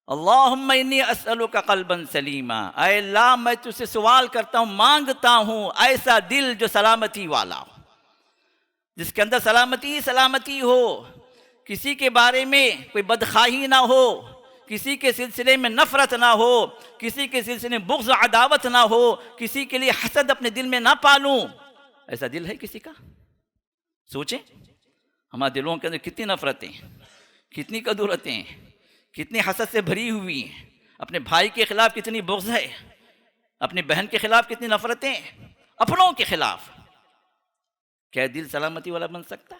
اللہم انی اسألک قلبا سلیما، اے اللہ میں تجھ سے سوال کرتا ہوں، مانگتا ہوں ایسا دل جو سلامتی والا ہو، جس کے اندر سلامتی ہو، کسی کے بارے میں کوئی بدخواہی نہ ہو، کسی کے سلسلے میں نفرت نہ ہو، کسی کے سلسلے میں بغض و عداوت نہ ہو، کسی کے لیے حسد اپنے دل میں نہ پالوں۔ ایسا دل ہے کسی کا؟ سوچیں ہمارے دلوں کے اندر کتنی نفرتیں، کتنی کدورتیں، کتنی حسد سے بھری ہوئی ہیں، اپنے بھائی کے خلاف کتنی بغض ہے، اپنی بہن کے خلاف کتنی نفرتیں، اپنوں کے خلاف۔ کیا دل سلامتی والا بن سکتا؟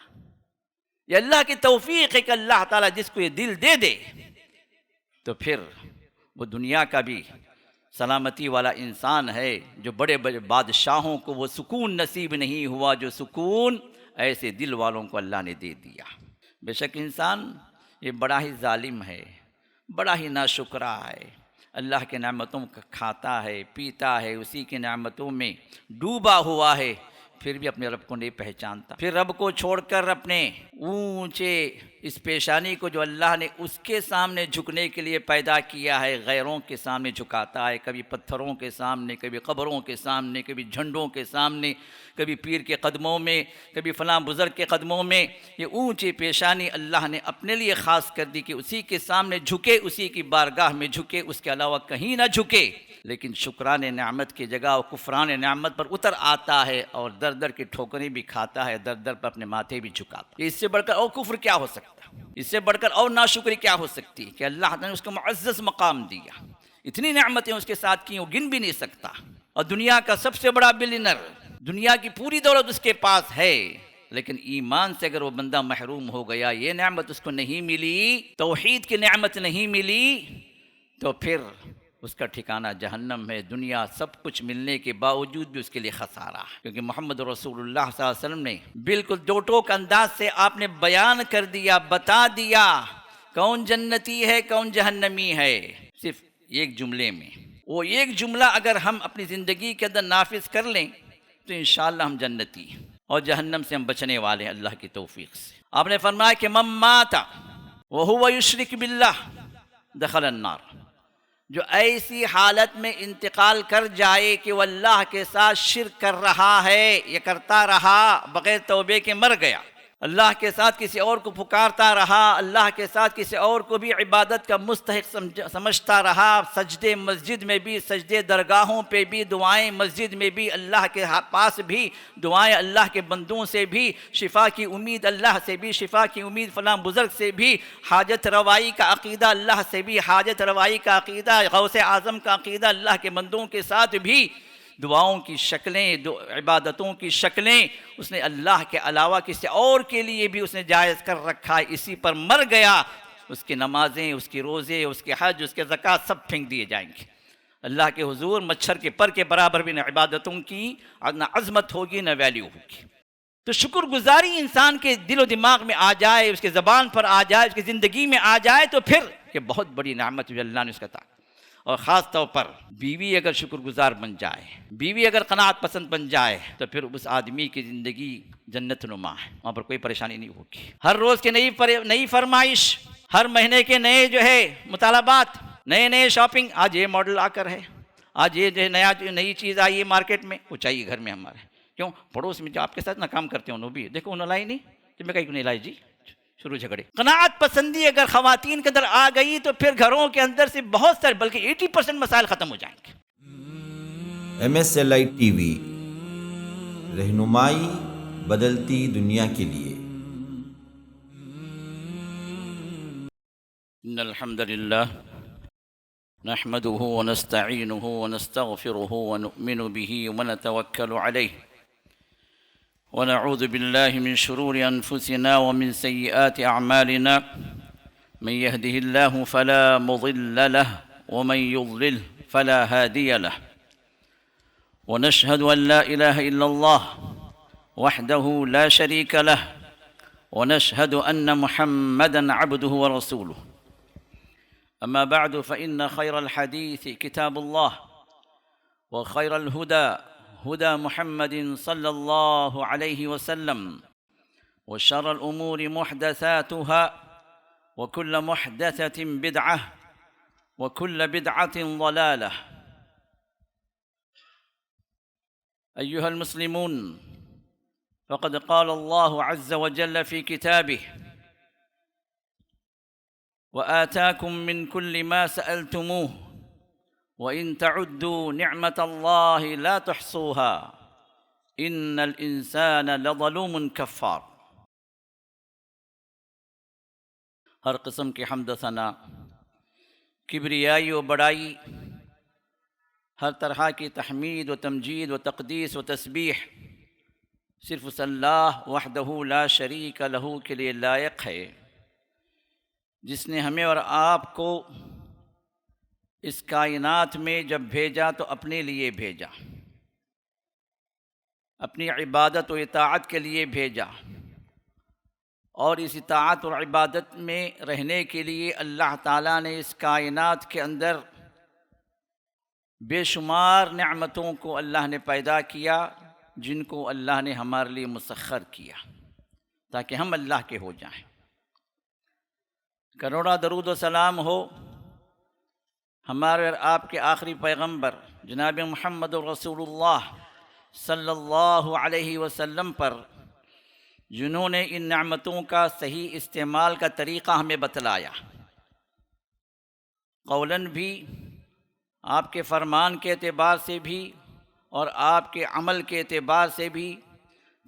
یہ اللہ کی توفیق ہے کہ اللہ تعالیٰ جس کو یہ دل دے دے تو پھر وہ دنیا کا بھی سلامتی والا انسان ہے، جو بڑے بڑے بادشاہوں کو وہ سکون نصیب نہیں ہوا جو سکون ایسے دل والوں کو اللہ نے دے دیا۔ بے شک انسان یہ بڑا ہی ظالم ہے، بڑا ہی ناشکرا ہے، اللہ کے نعمتوں کا کھاتا ہے، پیتا ہے، اسی کی نعمتوں میں ڈوبا ہوا ہے، پھر بھی اپنے رب کو نہیں پہچانتا، پھر رب کو چھوڑ کر اپنے اونچے اس پیشانی کو جو اللہ نے اس کے سامنے جھکنے کے لیے پیدا کیا ہے، غیروں کے سامنے جھکاتا ہے، کبھی پتھروں کے سامنے، کبھی قبروں کے سامنے، کبھی جھنڈوں کے سامنے، کبھی پیر کے قدموں میں، کبھی فلاں بزرگ کے قدموں میں۔ یہ اونچی پیشانی اللہ نے اپنے لیے خاص کر دی کہ اسی کے سامنے جھکے، اسی کی بارگاہ میں جھکے، اس کے علاوہ کہیں نہ جھکے۔ لیکن شکران نعمت کی جگہ وہ کفران نعمت پر اتر آتا ہے اور در در کی ٹھوکریں بھی کھاتا ہے، در در پر اپنے ماتھے بھی جھکاتا ہے۔ اس سے بڑھ کر اور کفر کیا ہو سکتا؟ اس سے بڑھ کر اور ناشکری کیا ہو سکتی کہ اللہ نے اس کو معزز مقام دیا، اتنی نعمتیں اس کے ساتھ کی وہ گن بھی نہیں سکتا، اور دنیا کا سب سے بڑا بلینر، دنیا کی پوری دولت اس کے پاس ہے، لیکن ایمان سے اگر وہ بندہ محروم ہو گیا، یہ نعمت اس کو نہیں ملی، توحید کی نعمت نہیں ملی، تو پھر اس کا ٹھکانہ جہنم ہے۔ دنیا سب کچھ ملنے کے باوجود بھی اس کے لیے خسارہ ہے، کیونکہ محمد رسول اللہ صلی اللہ علیہ وسلم نے بالکل دو ٹوک انداز سے آپ نے بیان کر دیا، بتا دیا کون جنتی ہے کون جہنمی ہے، صرف ایک جملے میں۔ وہ ایک جملہ اگر ہم اپنی زندگی کے اندر نافذ کر لیں تو انشاءاللہ ہم جنتی ہیں، اور جہنم سے ہم بچنے والے ہیں اللہ کی توفیق سے۔ آپ نے فرمایا کہ من مات وہو یشرک باللہ دخل النار، جو ایسی حالت میں انتقال کر جائے کہ وہ اللہ کے ساتھ شرک کر رہا ہے، یہ کرتا رہا بغیر توبے کے مر گیا، اللہ کے ساتھ کسی اور کو پکارتا رہا، اللہ کے ساتھ کسی اور کو بھی عبادت کا مستحق سمجھتا رہا، سجدے مسجد میں بھی، سجدے درگاہوں پہ بھی، دعائیں مسجد میں بھی، اللہ کے پاس بھی دعائیں، اللہ کے بندوں سے بھی، شفا کی امید اللہ سے بھی، شفا کی امید فلاں بزرگ سے بھی، حاجت روائی کا عقیدہ اللہ سے بھی، حاجت روائی کا عقیدہ غوث اعظم کا عقیدہ اللہ کے بندوں کے ساتھ بھی، دعاؤں کی شکلیں، عبادتوں کی شکلیں اس نے اللہ کے علاوہ کسی اور کے لیے بھی اس نے جائز کر رکھا ہے، اسی پر مر گیا، اس کی نمازیں، اس کی روزے، اس کے حج، اس کے زکوٰۃ سب پھینک دیے جائیں گے اللہ کے حضور۔ مچھر کے پر کے برابر بھی نہ عبادتوں کی نہ عظمت ہوگی نہ ویلیو ہوگی۔ تو شکر گزاری انسان کے دل و دماغ میں آ جائے، اس کے زبان پر آ جائے، اس کی زندگی میں آ جائے، تو پھر یہ بہت بڑی نعمت جو اللہ نے اس کا عطا۔ اور خاص طور پر بیوی اگر شکر گزار بن جائے، بیوی اگر قناعت پسند بن جائے، تو پھر اس آدمی کی زندگی جنت نما ہے، وہاں پر کوئی پریشانی نہیں ہوگی۔ ہر روز کی نئی فرمائش، ہر مہینے کے نئے جو ہے مطالبات، نئے شاپنگ، آج یہ ماڈل آ کر ہے، آج یہ جو ہے نئی چیز آئی ہے مارکیٹ میں، وہ چاہیے گھر میں ہمارے۔ کیوں؟ پڑوس میں جو آپ کے ساتھ نہ کام کرتے ہیں انہوں بھی دیکھو، انہوں لائی نہیں تو میں کہیں کیوں نہیں لائی جی، شروع جھگڑے۔ قناعت پسندی اگر خواتین کے اندر آ گئی تو پھر گھروں کے اندر سے بہت سارے بلکہ 80% مسائل ختم ہو جائیں گے۔ MSLI TV، رہنمائی بدلتی دنیا کے لیے۔ ان الحمد للہ نحمده ونستعینه ونستغفره ونؤمن به ونتوکل علیہ ونعوذ بالله من شرور أنفسنا ومن سيئات أعمالنا، من يهده الله فلا مضل له ومن يضلل فلا هادي له، ونشهد أن لا إله إلا الله وحده لا شريك له، ونشهد أن محمدًا عبده ورسوله، أما بعد فإن خير الحديث كتاب الله، وخير الهدى هدى محمد صلى الله عليه وسلم، وشر الأمور محدثاتها، وكل محدثة بدعة، وكل بدعة ضلالة. أيها المسلمون، فقد قال الله عز وجل في كتابه: وآتاكم من كل ما سألتموه وإن تعدوا نعمة الله لا تحصوها إن الإنسان لظلوم كفار. ہر قسم کی حمد و ثنا، کبریائی و بڑائی، ہر طرح کی تحمید و تمجید و تقدیس و تسبیح صرف اس اللہ وحدہ لا شریک لہ کے لیے لائق ہے، جس نے ہمیں اور آپ کو اس کائنات میں جب بھیجا تو اپنے لیے بھیجا، اپنی عبادت و اطاعت کے لیے بھیجا، اور اس اطاعت اور عبادت میں رہنے کے لیے اللہ تعالیٰ نے اس کائنات کے اندر بے شمار نعمتوں کو اللہ نے پیدا کیا، جن کو اللہ نے ہمارے لیے مسخر کیا تاکہ ہم اللہ کے ہو جائیں۔ کروڑا درود و سلام ہو ہمارے اور آپ کے آخری پیغمبر جناب محمد رسول اللہ صلی اللہ علیہ وسلم پر، جنہوں نے ان نعمتوں کا صحیح استعمال کا طریقہ ہمیں بتلایا، قولاً بھی، آپ کے فرمان کے اعتبار سے بھی اور آپ کے عمل کے اعتبار سے بھی،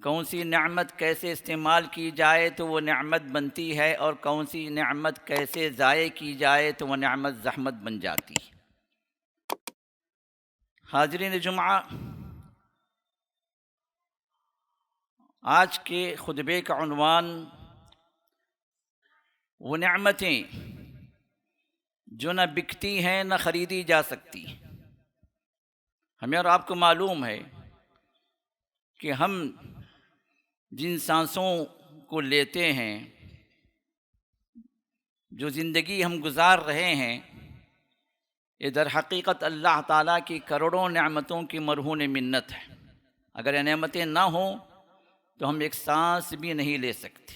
کون سی نعمت کیسے استعمال کی جائے تو وہ نعمت بنتی ہے، اور کون سی نعمت کیسے ضائع کی جائے تو وہ نعمت زحمت بن جاتی ہے۔ حاضرین جمعہ، آج کے خطبے کا عنوان وہ نعمتیں جو نہ بکتی ہیں نہ خریدی جا سکتی۔ ہمیں اور آپ کو معلوم ہے کہ ہم جن سانسوں کو لیتے ہیں، جو زندگی ہم گزار رہے ہیں، یہ در حقیقت اللہ تعالیٰ کی کروڑوں نعمتوں کی مرہون منت ہے۔ اگر یہ نعمتیں نہ ہوں تو ہم ایک سانس بھی نہیں لے سکتے،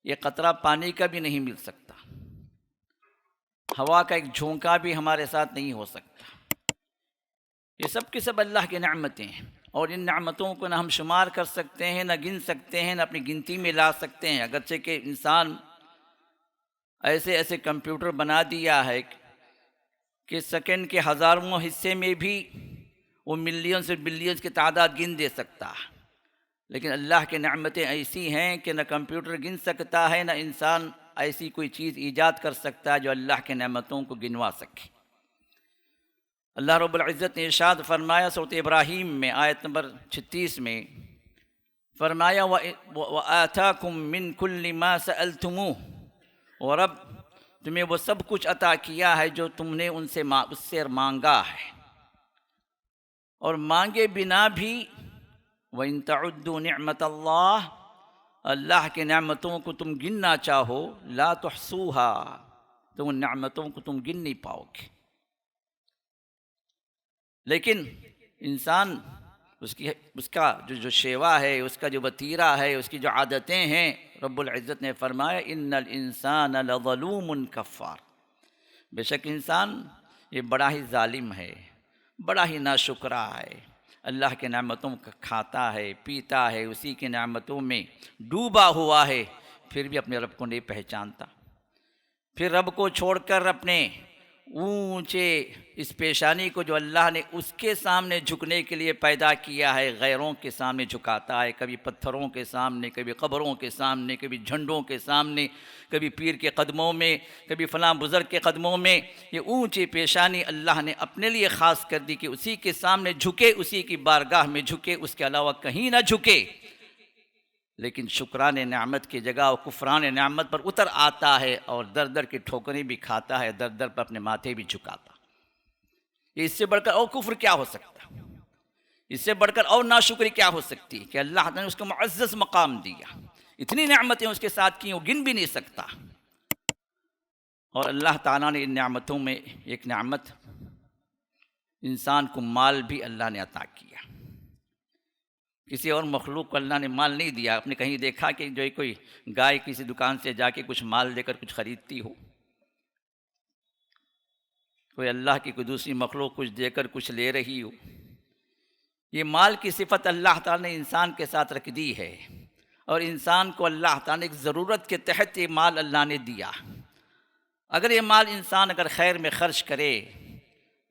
یہ قطرہ پانی کا بھی نہیں مل سکتا، ہوا کا ایک جھونکا بھی ہمارے ساتھ نہیں ہو سکتا۔ یہ سب کے سب اللہ کی نعمتیں ہیں، اور ان نعمتوں کو نہ ہم شمار کر سکتے ہیں، نہ گن سکتے ہیں، نہ اپنی گنتی میں لا سکتے ہیں۔ اگرچہ کہ انسان ایسے ایسے کمپیوٹر بنا دیا ہے کہ سیکنڈ کے ہزارواں حصے میں بھی وہ ملینز اور بلینز کی تعداد گن دے سکتا ہے، لیکن اللہ کی نعمتیں ایسی ہیں کہ نہ کمپیوٹر گن سکتا ہے، نہ انسان ایسی کوئی چیز ایجاد کر سکتا ہے جو اللہ کی نعمتوں کو گنوا سکے۔ اللہ رب العزت نے ارشاد فرمایا سورۃ ابراہیم میں آیت نمبر 36 میں، فرمایا وَآتَاكُم مِّن كُلِّ مَا سَأَلْتُمُوهُ، اور رب تمہیں وہ سب کچھ عطا کیا ہے جو تم نے اس سے مانگا ہے، اور مانگے بنا بھی وَإِن تَعُدُّوا نِعْمَةَ اللَّهِ، اللہ کے نعمتوں کو تم گننا چاہو، لا تحصوها، تو ان نعمتوں کو تم گن نہیں پاؤ گے۔ لیکن انسان اس کا جو شیوا ہے، اس کا جو وتیرہ ہے، اس کی جو عادتیں ہیں، رب العزت نے فرمایا ان الانسان لظلوم کفار، بے شک انسان یہ بڑا ہی ظالم ہے، بڑا ہی ناشکرا ہے، اللہ کے نعمتوں کا کھاتا ہے، پیتا ہے، اسی کی نعمتوں میں ڈوبا ہوا ہے، پھر بھی اپنے رب کو نہیں پہچانتا، پھر رب کو چھوڑ کر اپنے اونچے اس پیشانی کو جو اللہ نے اس کے سامنے جھکنے کے لیے پیدا کیا ہے، غیروں کے سامنے جھکاتا ہے، کبھی پتھروں کے سامنے، کبھی قبروں کے سامنے، کبھی جھنڈوں کے سامنے، کبھی پیر کے قدموں میں، کبھی فلاں بزرگ کے قدموں میں۔ یہ اونچی پیشانی اللہ نے اپنے لیے خاص کر دی کہ اسی کے سامنے جھکے، اسی کی بارگاہ میں جھکے، اس کے علاوہ کہیں نہ جھکے۔ لیکن شکران نعمت کی جگہ وہ کفران نعمت پر اتر آتا ہے، اور در در کی ٹھوکریں بھی کھاتا ہے، در در پر اپنے ماتھے بھی جھکاتا۔ اس سے بڑھ کر اور کفر کیا ہو سکتا؟ اس سے بڑھ کر اور ناشکری کیا ہو سکتی کہ اللہ نے اس کو معزز مقام دیا، اتنی نعمتیں اس کے ساتھ کی وہ گن بھی نہیں سکتا۔ اور اللہ تعالیٰ نے ان نعمتوں میں ایک نعمت انسان کو مال بھی اللہ نے عطا کیا۔ کسی اور مخلوق کو اللہ نے مال نہیں دیا۔ آپ نے کہیں دیکھا کہ جو کوئی گائے کسی دکان سے جا کے کچھ مال دے کر کچھ خریدتی ہو؟ کوئی اللہ کی کوئی دوسری مخلوق کچھ دے کر کچھ لے رہی ہو۔ یہ مال کی صفت اللہ تعالیٰ نے انسان کے ساتھ رکھ دی ہے، اور انسان کو اللہ تعالیٰ نے ایک ضرورت کے تحت یہ مال اللہ نے دیا۔ اگر یہ مال انسان اگر خیر میں خرچ کرے،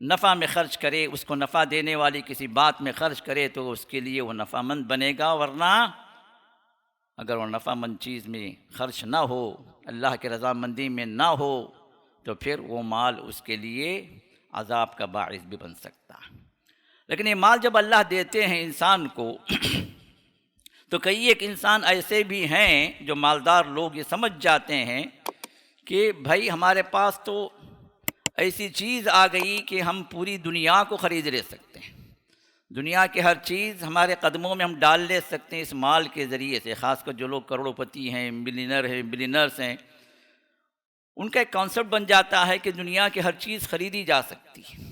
نفع میں خرچ کرے، اس کو نفع دینے والی کسی بات میں خرچ کرے تو اس کے لیے وہ نفع مند بنے گا، ورنہ اگر وہ نفع مند چیز میں خرچ نہ ہو، اللہ کے رضامندی میں نہ ہو، تو پھر وہ مال اس کے لیے عذاب کا باعث بھی بن سکتا۔ لیکن یہ مال جب اللہ دیتے ہیں انسان کو تو کئی ایک انسان ایسے بھی ہیں جو مالدار لوگ یہ سمجھ جاتے ہیں کہ بھائی ہمارے پاس تو ایسی چیز آ گئی کہ ہم پوری دنیا کو خرید لے سکتے ہیں، دنیا کی ہر چیز ہمارے قدموں میں ہم ڈال لے سکتے ہیں اس مال کے ذریعے سے۔ خاص کر جو لوگ کروڑوں پتی ہیں، ملینر ہیں، بلینرز ہیں، ان کا ایک کانسیپٹ بن جاتا ہے کہ دنیا کی ہر چیز خریدی جا سکتی ہے،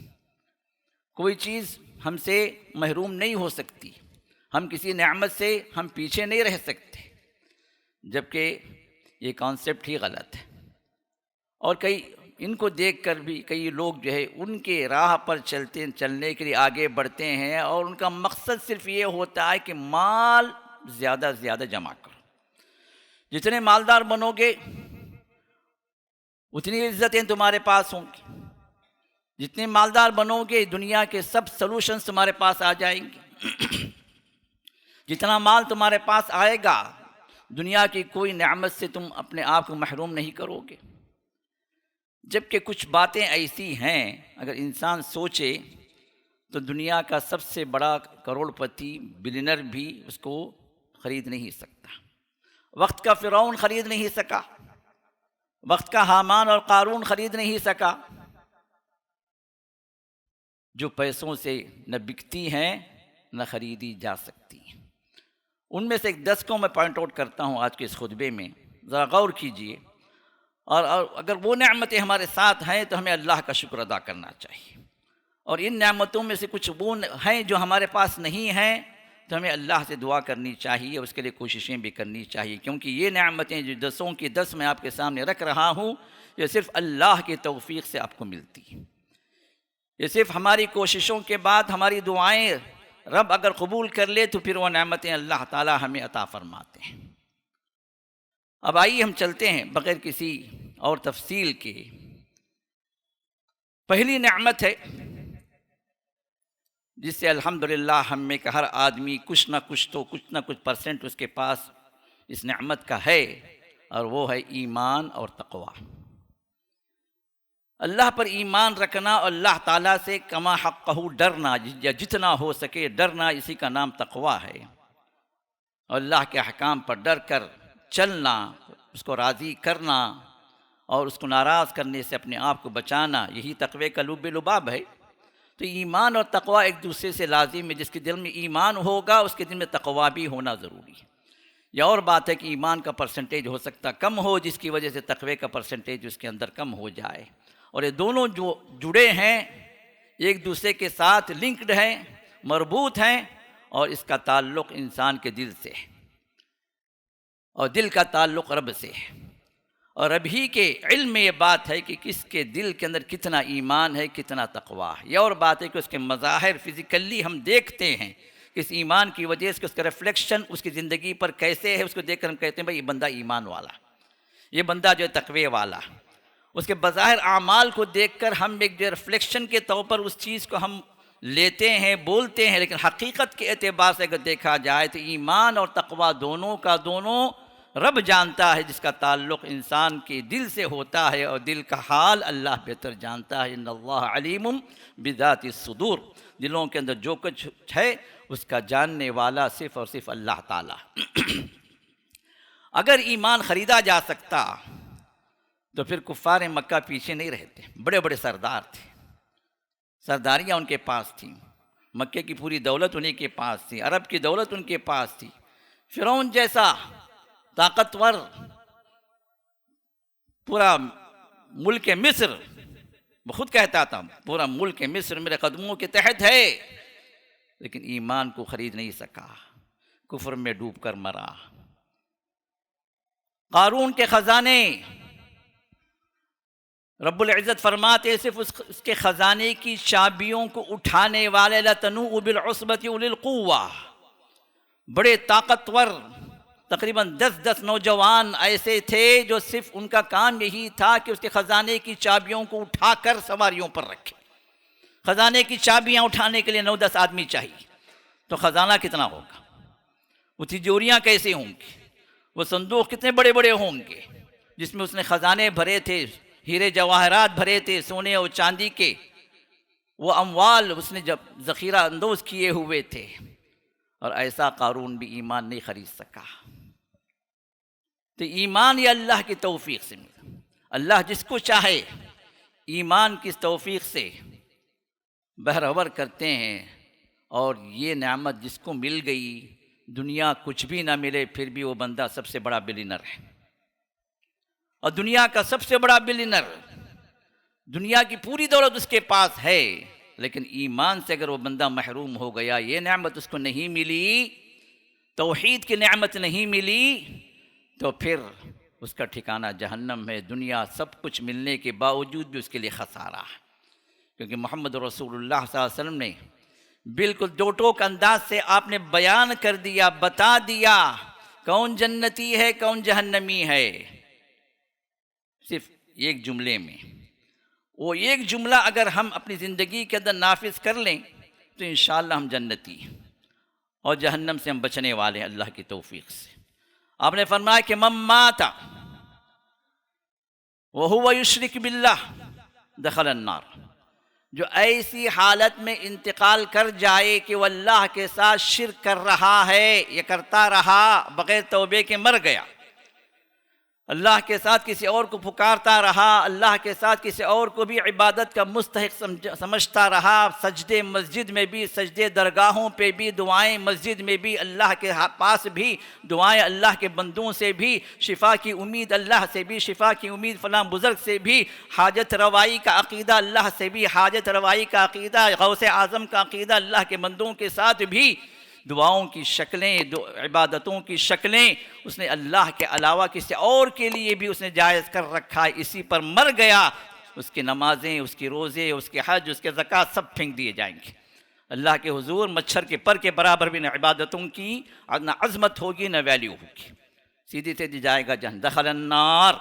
کوئی چیز ہم سے محروم نہیں ہو سکتی، ہم کسی نعمت سے ہم پیچھے نہیں رہ سکتے، جبکہ یہ کانسیپٹ ہی غلط ہے۔ اور کئی ان کو دیکھ کر بھی کئی لوگ جو ہے ان کے راہ پر چلنے کے لیے آگے بڑھتے ہیں، اور ان کا مقصد صرف یہ ہوتا ہے کہ مال زیادہ سے زیادہ جمع کرو، جتنے مالدار بنو گے اتنی عزتیں تمہارے پاس ہوں گی، جتنے مالدار بنو گے دنیا کے سب سلوشنز تمہارے پاس آ جائیں گے، جتنا مال تمہارے پاس آئے گا دنیا کی کوئی نعمت سے تم اپنے آپ کو محروم نہیں کرو گے۔ جبکہ کچھ باتیں ایسی ہیں اگر انسان سوچے تو دنیا کا سب سے بڑا کروڑ پتی بلینر بھی اس کو خرید نہیں سکتا، وقت کا فرعون خرید نہیں سکا، وقت کا حامان اور قارون خرید نہیں سکا، جو پیسوں سے نہ بکتی ہیں نہ خریدی جا سکتی ہیں۔ ان میں سے ایک 10 کو میں پوائنٹ آؤٹ کرتا ہوں آج کے اس خطبے میں، ذرا غور کیجئے، اور اگر وہ نعمتیں ہمارے ساتھ ہیں تو ہمیں اللہ کا شکر ادا کرنا چاہیے، اور ان نعمتوں میں سے کچھ وہ ہیں جو ہمارے پاس نہیں ہیں تو ہمیں اللہ سے دعا کرنی چاہیے، اس کے لیے کوششیں بھی کرنی چاہیے، کیونکہ یہ نعمتیں جو 10 کی 10 میں آپ کے سامنے رکھ رہا ہوں یہ صرف اللہ کی توفیق سے آپ کو ملتی ہیں، یہ صرف ہماری کوششوں کے بعد ہماری دعائیں رب اگر قبول کر لے تو پھر وہ نعمتیں اللہ تعالی ہمیں عطا فرماتے ہیں۔ اب آئیے ہم چلتے ہیں بغیر کسی اور تفصیل کے۔ پہلی نعمت ہے جس سے الحمدللہ ہم میں کا ہر آدمی کچھ نہ کچھ پرسنٹ اس کے پاس اس نعمت کا ہے، اور وہ ہے ایمان اور تقوی۔ اللہ پر ایمان رکھنا اور اللہ تعالیٰ سے کما حقہ ڈرنا، یا جتنا ہو سکے ڈرنا، اسی کا نام تقوی ہے، اور اللہ کے احکام پر ڈر کر چلنا، اس کو راضی کرنا اور اس کو ناراض کرنے سے اپنے آپ کو بچانا، یہی تقوی کا لب لباب ہے۔ تو ایمان اور تقوی ایک دوسرے سے لازم ہے، جس کے دل میں ایمان ہوگا اس کے دل میں تقوی بھی ہونا ضروری ہے۔ یہ اور بات ہے کہ ایمان کا پرسنٹیج ہو سکتا کم ہو، جس کی وجہ سے تقوی کا پرسنٹیج اس کے اندر کم ہو جائے، اور یہ دونوں جو جڑے ہیں ایک دوسرے کے ساتھ لنکڈ ہیں، مربوط ہیں، اور اس کا تعلق انسان کے دل سے ہے، اور دل کا تعلق رب سے ہے، اور رب ہی کے علم میں یہ بات ہے کہ کس کے دل کے اندر کتنا ایمان ہے، کتنا تقوی ہے۔ یہ اور بات ہے کہ اس کے مظاہر فزیکلی ہم دیکھتے ہیں کہ اس ایمان کی وجہ سے اس کا ریفلیکشن اس کی زندگی پر کیسے ہے، اس کو دیکھ کر ہم کہتے ہیں بھائی یہ بندہ ایمان والا، یہ بندہ جو ہے تقوی والا۔ اس کے بظاہر اعمال کو دیکھ کر ہم ایک جو ریفلیکشن کے طور پر اس چیز کو ہم لیتے ہیں، بولتے ہیں، لیکن حقیقت کے اعتبار سے اگر دیکھا جائے تو ایمان اور تقوی دونوں کا دونوں رب جانتا ہے، جس کا تعلق انسان کے دل سے ہوتا ہے، اور دل کا حال اللہ بہتر جانتا ہے۔ ان اللہ علیم بذات الصدور، دلوں کے اندر جو کچھ ہے اس کا جاننے والا صرف اور صرف اللہ تعالی۔ اگر ایمان خریدا جا سکتا تو پھر کفار مکہ پیچھے نہیں رہتے، بڑے بڑے سردار تھے، سرداریاں ان کے پاس تھیں، مکے کی پوری دولت انہیں کے پاس تھی، عرب کی دولت ان کے پاس تھی۔ فرعون جیسا طاقتور پورا ملک مصر، وہ خود کہتا تھا پورا ملک مصر میرے قدموں کے تحت ہے، لیکن ایمان کو خرید نہیں سکا، کفر میں ڈوب کر مرا۔ قارون کے خزانے رب العزت فرماتے صرف اس کے خزانے کی چابیوں کو اٹھانے والے لَتَنُوءُ بِالْعُصْبَةِ أُولِي الْقُوَّةِ، بڑے طاقتور تقریباً 10 نوجوان ایسے تھے جو صرف ان کا کام یہی تھا کہ اس کے خزانے کی چابیوں کو اٹھا کر سواریوں پر رکھے۔ خزانے کی چابیاں اٹھانے کے لیے 9-10 آدمی چاہیے، تو خزانہ کتنا ہوگا؟ وہ تجوریاں کیسے ہوں گی؟ وہ صندوق کتنے بڑے بڑے ہوں گے جس میں اس نے خزانے بھرے تھے، ہیرے جواہرات بھرے تھے، سونے اور چاندی کے وہ اموال اس نے جب ذخیرہ اندوز کیے ہوئے تھے، اور ایسا قارون بھی ایمان نہیں خرید سکا۔ تو ایمان یہ اللہ کی توفیق سے ملا۔ اللہ جس کو چاہے ایمان کی توفیق سے بہرور کرتے ہیں، اور یہ نعمت جس کو مل گئی، دنیا کچھ بھی نہ ملے پھر بھی وہ بندہ سب سے بڑا بلینر ہے، اور دنیا کا سب سے بڑا بلینر، دنیا کی پوری دولت اس کے پاس ہے، لیکن ایمان سے اگر وہ بندہ محروم ہو گیا، یہ نعمت اس کو نہیں ملی، توحید کی نعمت نہیں ملی، تو پھر اس کا ٹھکانہ جہنم ہے۔ دنیا سب کچھ ملنے کے باوجود بھی اس کے لیے خسارہ ہے، کیونکہ محمد رسول اللہ صلی اللہ علیہ وسلم نے بالکل دو ٹوک انداز سے آپ نے بیان کر دیا، بتا دیا کون جنتی ہے کون جہنمی ہے، صرف ایک جملے میں۔ وہ ایک جملہ اگر ہم اپنی زندگی کے اندر نافذ کر لیں تو انشاءاللہ ہم جنتی ہیں، اور جہنم سے ہم بچنے والے ہیں اللہ کی توفیق سے۔ آپ نے فرمایا کہ من مات وہو یشرک باللہ دخل النار، جو ایسی حالت میں انتقال کر جائے کہ وہ اللہ کے ساتھ شرک کر رہا ہے، یہ کرتا رہا بغیر توبے کے مر گیا، اللہ کے ساتھ کسی اور کو پکارتا رہا، اللہ کے ساتھ کسی اور کو بھی عبادت کا مستحق سمجھتا رہا، سجدے مسجد میں بھی، سجدے درگاہوں پہ بھی، دعائیں مسجد میں بھی، اللہ کے پاس بھی دعائیں، اللہ کے بندوں سے بھی، شفا کی امید اللہ سے بھی، شفا کی امید فلاں بزرگ سے بھی، حاجت روائی کا عقیدہ اللہ سے بھی، حاجت روائی کا عقیدہ غوث اعظم کا عقیدہ اللہ کے بندوں کے ساتھ بھی، دعاؤں کی شکلیں، عبادتوں کی شکلیں اس نے اللہ کے علاوہ کسی اور کے لیے بھی اس نے جائز کر رکھا ہے، اسی پر مر گیا، اس کی نمازیں، اس کی روزے، اس کے حج، اس کے زکوٰۃ سب پھینک دیے جائیں گے اللہ کے حضور۔ مچھر کے پر کے برابر بھی نہ عبادتوں کی نہ عظمت ہوگی نہ ویلیو ہوگی، سیدھی سیدھی جائے گا جہنم۔ دخل النار،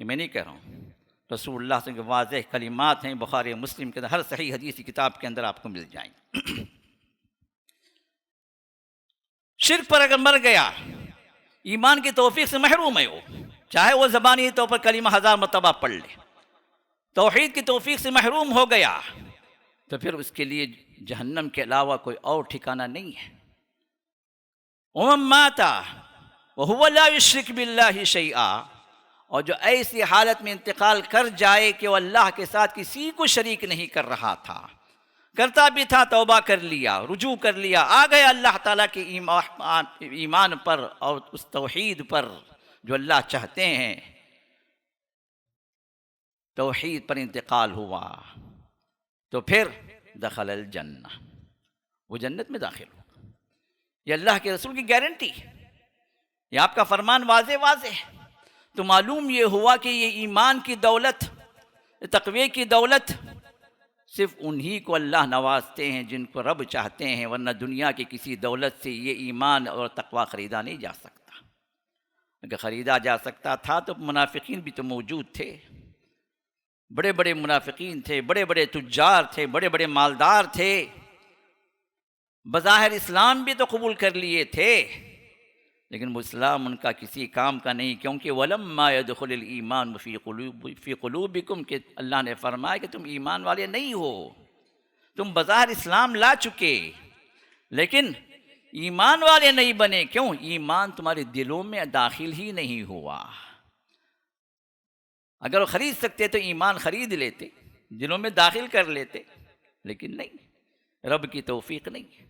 یہ میں نہیں کہہ رہا ہوں، رسول اللہ صلی اللہ علیہ وسلم کے واضح کلمات ہیں، بخاری مسلم کے اندر، ہر صحیح حدیث کی کتاب کے اندر آپ کو مل جائیں گے۔ شرک پر اگر مر گیا، ایمان کی توفیق سے محروم ہے وہ، چاہے وہ زبانی طور پر کلمہ 1000 مرتبہ پڑھ لے، توحید کی توفیق سے محروم ہو گیا، تو پھر اس کے لیے جہنم کے علاوہ کوئی اور ٹھکانہ نہیں ہے۔ وَمَن مَّاتَ وَهُوَ لَا يُشْرِكُ بِاللَّهِ شَيْئًا، اور جو ایسی حالت میں انتقال کر جائے کہ وہ اللہ کے ساتھ کسی کو شریک نہیں کر رہا تھا، کرتا بھی تھا، توبہ کر لیا، رجوع کر لیا، آ گیا اللہ تعالیٰ کے ایمان پر اور اس توحید پر جو اللہ چاہتے ہیں، توحید پر انتقال ہوا، تو پھر دخل الجنہ، وہ جنت میں داخل ہوگا۔ یہ اللہ کے رسول کی گارنٹی ہے، یہ آپ کا فرمان واضح واضح ہے۔ تو معلوم یہ ہوا کہ یہ ایمان کی دولت، تقوی کی دولت صرف انہی کو اللہ نوازتے ہیں جن کو رب چاہتے ہیں، ورنہ دنیا کی کسی دولت سے یہ ایمان اور تقوی خریدا نہیں جا سکتا۔ اگر خریدا جا سکتا تھا تو منافقین بھی تو موجود تھے، بڑے بڑے منافقین تھے، بڑے بڑے تجار تھے، بڑے بڑے مالدار تھے، بظاہر اسلام بھی تو قبول کر لیے تھے، لیکن وہ اسلام ان کا کسی کام کا نہیں، کیونکہ وَلَمَّا يَدْخُلِ الْإِيمَانُ فِي قُلُوبِكُمْ کہ اللہ نے فرمایا کہ تم ایمان والے نہیں ہو، تم بظاہر اسلام لا چکے لیکن ایمان والے نہیں بنے۔ کیوں؟ ایمان تمہارے دلوں میں داخل ہی نہیں ہوا۔ اگر وہ خرید سکتے تو ایمان خرید لیتے، دلوں میں داخل کر لیتے، لیکن نہیں، رب کی توفیق نہیں۔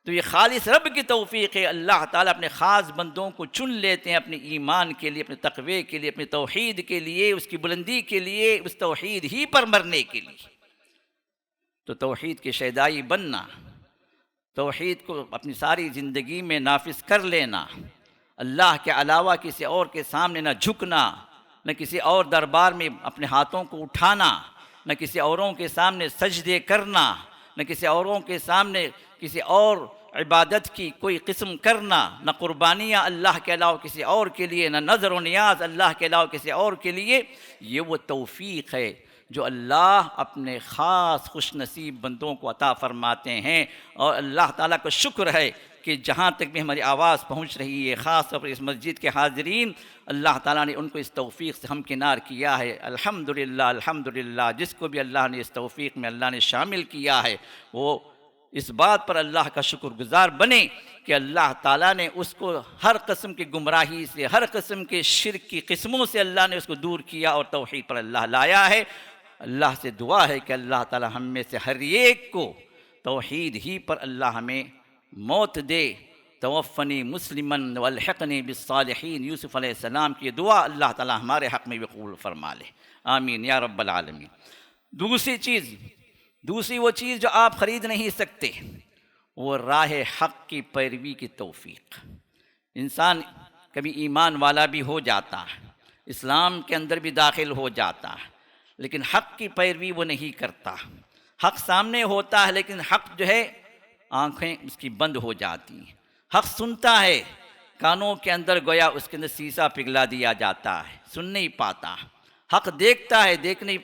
تو یہ خالص رب کی توفیق ہے، اللہ تعالیٰ اپنے خاص بندوں کو چن لیتے ہیں اپنے ایمان کے لیے، اپنے تقوی کے لیے، اپنے توحید کے لیے، اس کی بلندی کے لیے، اس توحید ہی پر مرنے کے لیے۔ تو توحید کے شیدائی بننا، توحید کو اپنی ساری زندگی میں نافذ کر لینا، اللہ کے علاوہ کسی اور کے سامنے نہ جھکنا، نہ کسی اور دربار میں اپنے ہاتھوں کو اٹھانا، نہ کسی اوروں کے سامنے سجدے کرنا، نہ کسی اوروں کے سامنے کسی اور عبادت کی کوئی قسم کرنا، نہ قربانیاں اللہ کے علاوہ کسی اور کے لیے، نہ نظر و نیاز اللہ کے علاوہ کسی اور کے لیے۔ یہ وہ توفیق ہے جو اللہ اپنے خاص خوش نصیب بندوں کو عطا فرماتے ہیں، اور اللہ تعالیٰ کا شکر ہے کہ جہاں تک بھی ہماری آواز پہنچ رہی ہے، خاص طور پر اس مسجد کے حاضرین، اللہ تعالیٰ نے ان کو اس توفیق سے ہمکنار کیا ہے۔ الحمدللہ الحمدللہ، جس کو بھی اللہ نے اس توفیق میں اللہ نے شامل کیا ہے، وہ اس بات پر اللہ کا شکر گزار بنے کہ اللہ تعالیٰ نے اس کو ہر قسم کی گمراہی سے، ہر قسم کے شرک کی قسموں سے اللہ نے اس کو دور کیا اور توحید پر اللہ لایا ہے۔ اللہ سے دعا ہے کہ اللہ تعالیٰ ہم میں سے ہر ایک کو توحید ہی پر اللہ ہمیں موت دے۔ توفنی مسلمن والحقنی بالصالحین، یوسف علیہ السلام کی دعا اللہ تعالیٰ ہمارے حق میں بھی قبول فرما لے، آمین یا رب العالمین۔ دوسری وہ چیز جو آپ خرید نہیں سکتے، وہ راہ حق کی پیروی کی توفیق۔ انسان کبھی ایمان والا بھی ہو جاتا ہے، اسلام کے اندر بھی داخل ہو جاتا ہے، لیکن حق کی پیروی وہ نہیں کرتا۔ حق سامنے ہوتا ہے لیکن حق جو ہے آنکھیں اس کی بند ہو جاتی ہیں۔ حق سنتا ہے، کانوں کے اندر گویا اس کے اندر سیسا پگھلا دیا جاتا ہے، سن نہیں پاتا۔ حق دیکھتا ہے، دیکھنے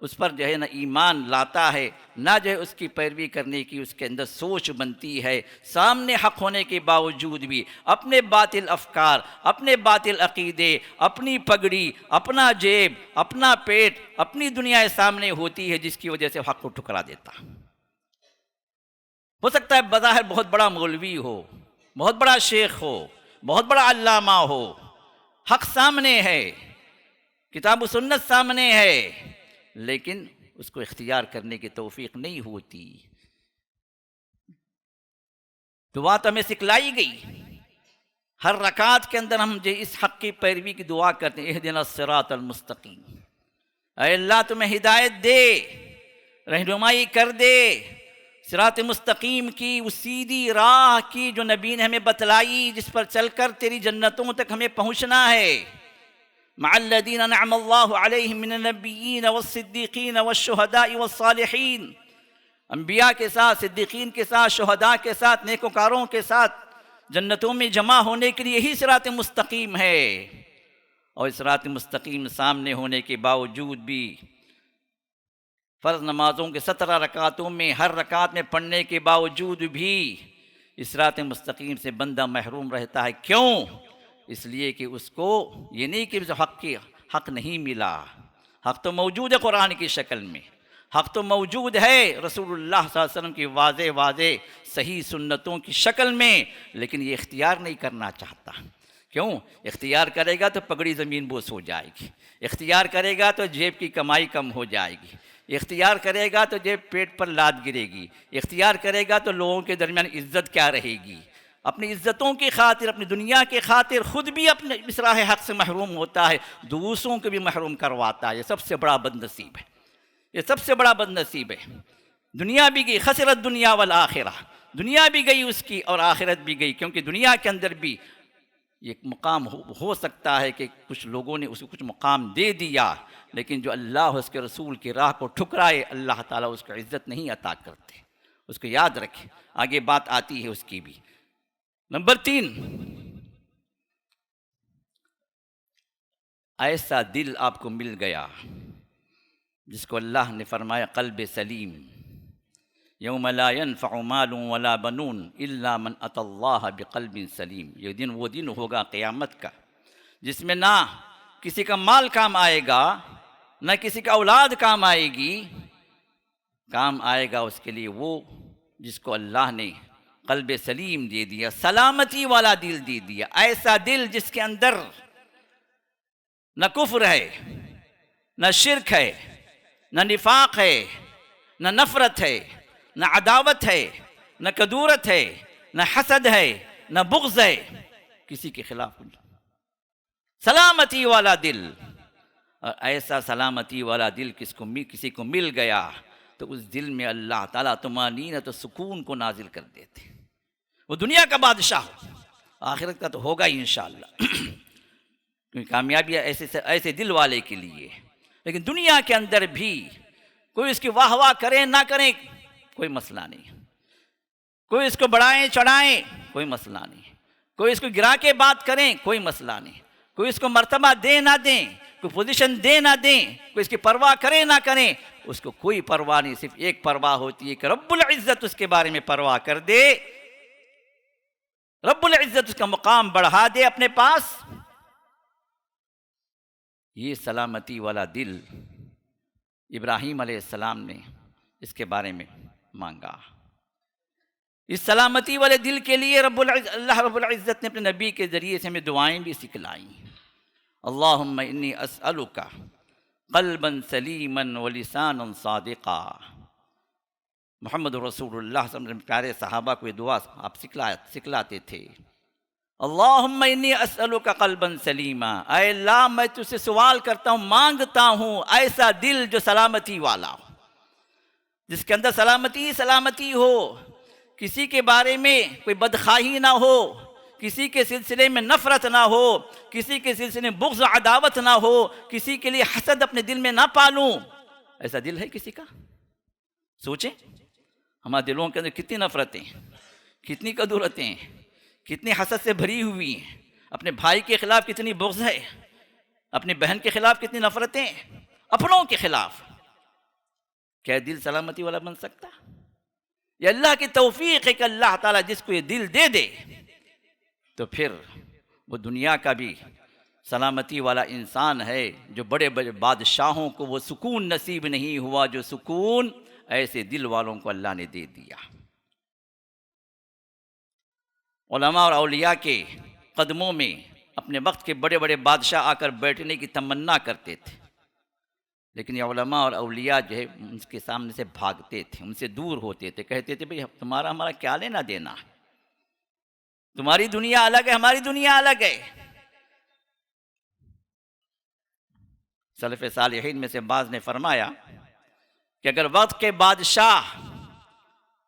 اس پر جو ہے نہ ایمان لاتا ہے، نہ جو ہے اس کی پیروی کرنے کی اس کے اندر سوچ بنتی ہے۔ سامنے حق ہونے کے باوجود بھی اپنے باطل افکار، اپنے باطل عقیدے، اپنی پگڑی، اپنا جیب، اپنا پیٹ، اپنی دنیا سامنے ہوتی ہے، جس کی وجہ سے حق کو ٹھکرا دیتا۔ ہو سکتا ہے بظاہر بہت بڑا مولوی ہو، بہت بڑا شیخ ہو، بہت بڑا علامہ ہو، حق سامنے ہے، کتاب و سنت سامنے ہے، لیکن اس کو اختیار کرنے کی توفیق نہیں ہوتی۔ دعا تو ہمیں سکھلائی گئی، ہر رکعت کے اندر ہم جو اس حق کی پیروی کی دعا کرتے ہیں، اہدنا الصراط المستقیم، اے اللہ تمہیں ہدایت دے، رہنمائی کر دے صراط مستقیم کی، اس سیدھی راہ کی جو نبی نے ہمیں بتلائی، جس پر چل کر تیری جنتوں تک ہمیں پہنچنا ہے۔ مع الذین انعم اللہ علیہم من النبیین والصدیقین والشہداء والصالحین، انبیاء کے ساتھ، صدیقین کے ساتھ، شہداء کے ساتھ، نیکوکاروں کے ساتھ جنتوں میں جمع ہونے کے لیے یہی صراط مستقیم ہے۔ اور صراط مستقیم سامنے ہونے کے باوجود بھی فرض نمازوں کے 17 رکعتوں میں ہر رکعت میں پڑھنے کے باوجود بھی اس صراط مستقیم سے بندہ محروم رہتا ہے۔ کیوں؟ اس لیے کہ اس کو یہ نہیں کہ حق نہیں ملا، حق تو موجود ہے قرآن کی شکل میں، حق تو موجود ہے رسول اللہ صلی اللہ علیہ وسلم کی واضح صحیح سنتوں کی شکل میں، لیکن یہ اختیار نہیں کرنا چاہتا۔ کیوں؟ اختیار کرے گا تو پگڑی زمین بوس ہو جائے گی، اختیار کرے گا تو جیب کی کمائی کم ہو جائے گی، اختیار کرے گا تو جیب پیٹ پر لاد گرے گی، اختیار کرے گا تو لوگوں کے درمیان عزت کیا رہے گی۔ اپنی عزتوں کی خاطر، اپنی دنیا کی خاطر خود بھی اپنے اس راہ حق سے محروم ہوتا ہے، دوسروں کو بھی محروم کرواتا ہے۔ یہ سب سے بڑا بد نصیب ہے، یہ سب سے بڑا بد نصیب ہے۔ دنیا بھی گئی، خسرت دنیا والآخرہ، دنیا بھی گئی اس کی اور آخرت بھی گئی، کیونکہ دنیا کے اندر بھی ایک مقام ہو سکتا ہے کہ کچھ لوگوں نے اس کو کچھ مقام دے دیا، لیکن جو اللہ اور اس کے رسول کی راہ کو ٹھکرائے، اللہ تعالیٰ اس کو عزت نہیں عطا کرتے۔ اس کو یاد رکھیں، آگے بات آتی ہے اس کی بھی۔ نمبر 3، ایسا دل آپ کو مل گیا جس کو اللہ نے فرمایا قلب سلیم، یوم لا ينفع مال ولا بنون الا من اتى اللہ بقلب سلیم۔ یہ دن وہ دن ہوگا قیامت کا جس میں نہ کسی کا مال کام آئے گا، نہ کسی کا اولاد کام آئے گی، کام آئے گا اس کے لیے وہ جس کو اللہ نے قلب سلیم دے دیا، سلامتی والا دل دے دیا۔ ایسا دل جس کے اندر نہ کفر ہے، نہ شرک ہے، نہ نفاق ہے، نہ نفرت ہے، نہ عداوت ہے، نہ کدورت ہے، نہ حسد ہے، نہ بغض ہے، کسی کے خلاف سلامتی والا دل۔ اور ایسا سلامتی والا دل کسی کو مل گیا تو اس دل میں اللہ تعالیٰ طمانینت و سکون کو نازل کر دیتے۔ وہ دنیا کا بادشاہ ہو، آخرت کا تو ہوگا ہی انشاءاللہ۔ کیونکہ کامیابی ایسے دل والے کے لیے. لیکن دنیا کے اندر بھی کوئی اس کی واہ واہ کرے نہ کرے کوئی مسئلہ نہیں، کوئی اس کو بڑھائیں چڑھائیں کوئی مسئلہ نہیں، کوئی اس کو گرا کے بات کریں کوئی مسئلہ نہیں، کوئی اس کو مرتبہ دے نہ دیں، کوئی پوزیشن دے نہ دیں، کوئی اس کی پرواہ کرے نہ کریں، اس کو کوئی پرواہ نہیں. صرف ایک پرواہ ہوتی ہے کہ رب العزت اس کے بارے میں پرواہ کر دے، رب العزت اس کا مقام بڑھا دے اپنے پاس. یہ سلامتی والا دل ابراہیم علیہ السلام نے اس کے بارے میں مانگا. اس سلامتی والے دل کے لیے اللہ رب العزت نے اپنے نبی کے ذریعے سے ہمیں دعائیں بھی سکھلائیں. اللہم انی اسألک قلبا سلیما ولسانا صادقا. محمد رسول اللہ صلی اللہ علیہ وسلم پیارے صحابہ کو یہ دعا آپ سکھلاتے تھے. اللہم انی اسألک قلبا سلیما، اے اللہ میں تجھ سے سوال کرتا ہوں، مانگتا ہوں ایسا دل جو سلامتی والا ہو، جس کے اندر سلامتی ہو، کسی کے بارے میں کوئی بدخواہی نہ ہو، کسی کے سلسلے میں نفرت نہ ہو، کسی کے سلسلے میں بغض و عداوت نہ ہو، کسی کے لیے حسد اپنے دل میں نہ پالوں. ایسا دل ہے کسی کا؟ سوچیں ہمارے دلوں کے اندر کتنی نفرتیں، کتنی کدورتیں، کتنی حسد سے بھری ہوئی ہیں. اپنے بھائی کے خلاف کتنی بغض ہے، اپنی بہن کے خلاف کتنی نفرتیں، اپنوں کے خلاف. کیا دل سلامتی والا بن سکتا؟ یہ اللہ کی توفیق ہے کہ اللہ تعالیٰ جس کو یہ دل دے دے تو پھر وہ دنیا کا بھی سلامتی والا انسان ہے. جو بڑے بڑے بادشاہوں کو وہ سکون نصیب نہیں ہوا جو سکون ایسے دل والوں کو اللہ نے دے دیا. علماء اور اولیاء کے قدموں میں اپنے وقت کے بڑے بڑے بادشاہ آ کر بیٹھنے کی تمنا کرتے تھے، لیکن یہ علماء اور اولیاء جو ہے ان کے سامنے سے بھاگتے تھے، ان سے دور ہوتے تھے، کہتے تھے بھئی تمہارا ہمارا کیا لینا دینا، تمہاری دنیا الگ ہے ہماری دنیا الگ ہے. سلف صالحین میں سے بعض نے فرمایا کہ اگر وقت کے بادشاہ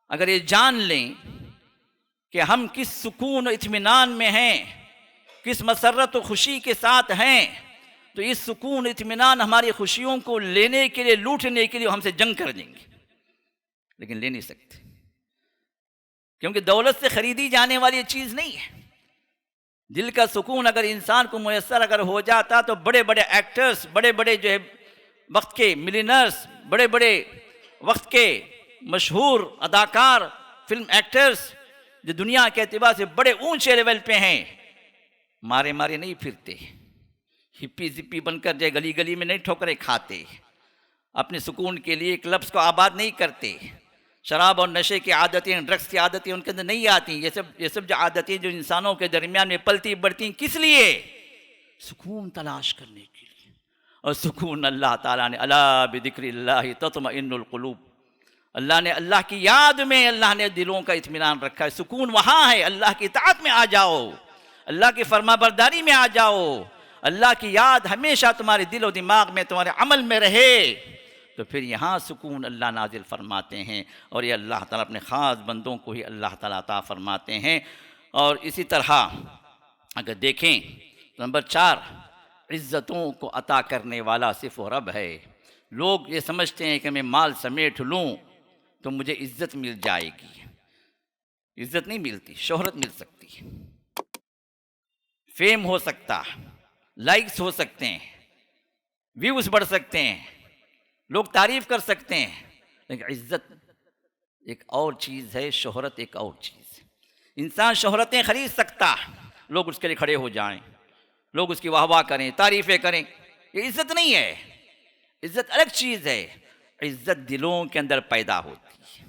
اگر یہ جان لیں کہ ہم کس سکون و اطمینان میں ہیں، کس مسرت و خوشی کے ساتھ ہیں، تو اس سکون و اطمینان ہماری خوشیوں کو لینے کے لیے، لوٹنے کے لیے ہم سے جنگ کر دیں گے، لیکن لے نہیں سکتے، کیونکہ دولت سے خریدی جانے والی چیز نہیں ہے. دل کا سکون اگر انسان کو میسر اگر ہو جاتا تو بڑے بڑے ایکٹرز، بڑے بڑے جو ہے وقت کے ملینرز، بڑے بڑے وقت کے مشہور اداکار، فلم ایکٹرز جو دنیا کے اعتبار سے بڑے اونچے لیول پہ ہیں، مارے نہیں پھرتے، ہپی زپی بن کر جائے گلی گلی میں نہیں ٹھوکریں کھاتے، اپنے سکون کے لیے ایک لفظ کو آباد نہیں کرتے. شراب اور نشے کی عادتیں، ڈرگس کی عادتیں ان کے اندر نہیں آتی. یہ سب جو عادتیں جو انسانوں کے درمیان میں پلتی بڑھتی ہیں، کس لیے؟ سکون تلاش کرنے کے لیے. اور سکون اللہ تعالیٰ نے الا بذکر اللہ تطمئن القلوب، اللہ نے اللہ کی یاد میں اللہ نے دلوں کا اطمینان رکھا ہے. سکون وہاں ہے، اللہ کی اطاعت میں آ جاؤ، اللہ کی فرما برداری میں آ جاؤ، اللہ کی یاد ہمیشہ تمہارے دل و دماغ میں، تمہارے عمل میں رہے، تو پھر یہاں سکون اللہ نازل فرماتے ہیں. اور یہ اللہ تعالیٰ اپنے خاص بندوں کو ہی اللہ تعالیٰ عطا فرماتے ہیں. اور اسی طرح اگر دیکھیں تو نمبر 4، عزتوں کو عطا کرنے والا صرف وہ رب ہے. لوگ یہ سمجھتے ہیں کہ میں مال سمیٹ لوں تو مجھے عزت مل جائے گی. عزت نہیں ملتی، شہرت مل سکتی، فیم ہو سکتا، لائکس ہو سکتے ہیں، ویوز بڑھ سکتے ہیں، لوگ تعریف کر سکتے ہیں، لیکن عزت ایک اور چیز ہے، شہرت ایک اور چیز ہے. انسان شہرتیں خرید سکتا، لوگ اس کے لیے کھڑے ہو جائیں، لوگ اس کی واہ واہ کریں، تعریفیں کریں، یہ عزت نہیں ہے. عزت الگ چیز ہے. عزت دلوں کے اندر پیدا ہوتی ہے،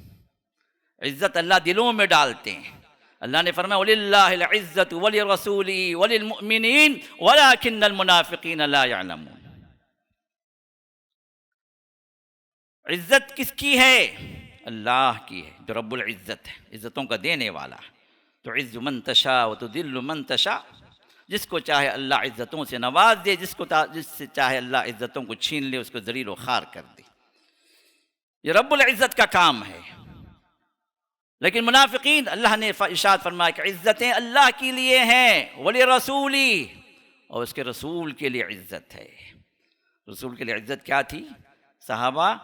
عزت اللہ دلوں میں ڈالتے ہیں. اللہ نے فرمایا وَلِلَّهِ الْعِزَّةُ وَلِرَسُولِهِ وَلِلْمُؤْمِنِينَ وَلَكِنَّ الْمُنَافِقِينَ لَا يَعْلَمُونَ. عزت کس کی ہے؟ اللہ کی ہے، جو رب العزت ہے، عزتوں کا دینے والا. تُعِزُّ مَن تَشَاءُ وَتُذِلُّ مَن تَشَاءُ. جس کو چاہے اللہ عزتوں سے نواز دے، جس سے چاہے اللہ عزتوں کو چھین لے، اس کو ذلیل و خوار کر دے. یہ رب العزت کا کام ہے. لیکن منافقین، اللہ نے ارشاد فرمایا کہ عزتیں اللہ کے لیے ہیں، ولی رسولی، اور اس کے رسول کے لیے عزت ہے۔ رسول کے لیے عزت کیا تھی؟ صحابہ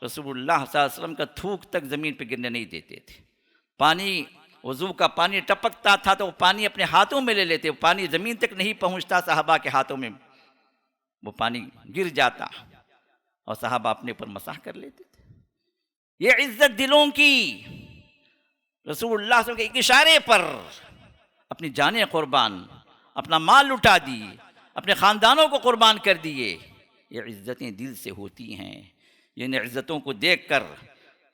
رسول اللہ صلی اللہ علیہ وسلم کا تھوک تک زمین پہ گرنے نہیں دیتے تھے۔ پانی، وضو کا پانی ٹپکتا تھا تو وہ پانی اپنے ہاتھوں میں لے لیتے، وہ پانی زمین تک نہیں پہنچتا، صحابہ کے ہاتھوں میں وہ پانی گر جاتا اور صحابہ اپنے اوپر مسح کر لیتے تھے۔ یہ عزت دلوں کی، رسول اللہ صلی اللہ علیہ وسلم کے ایک اشارے پر اپنی جانیں قربان، اپنا مال لٹا دیے، اپنے خاندانوں کو قربان کر دیے۔ یہ عزتیں دل سے ہوتی ہیں۔ ان عزتوں کو دیکھ کر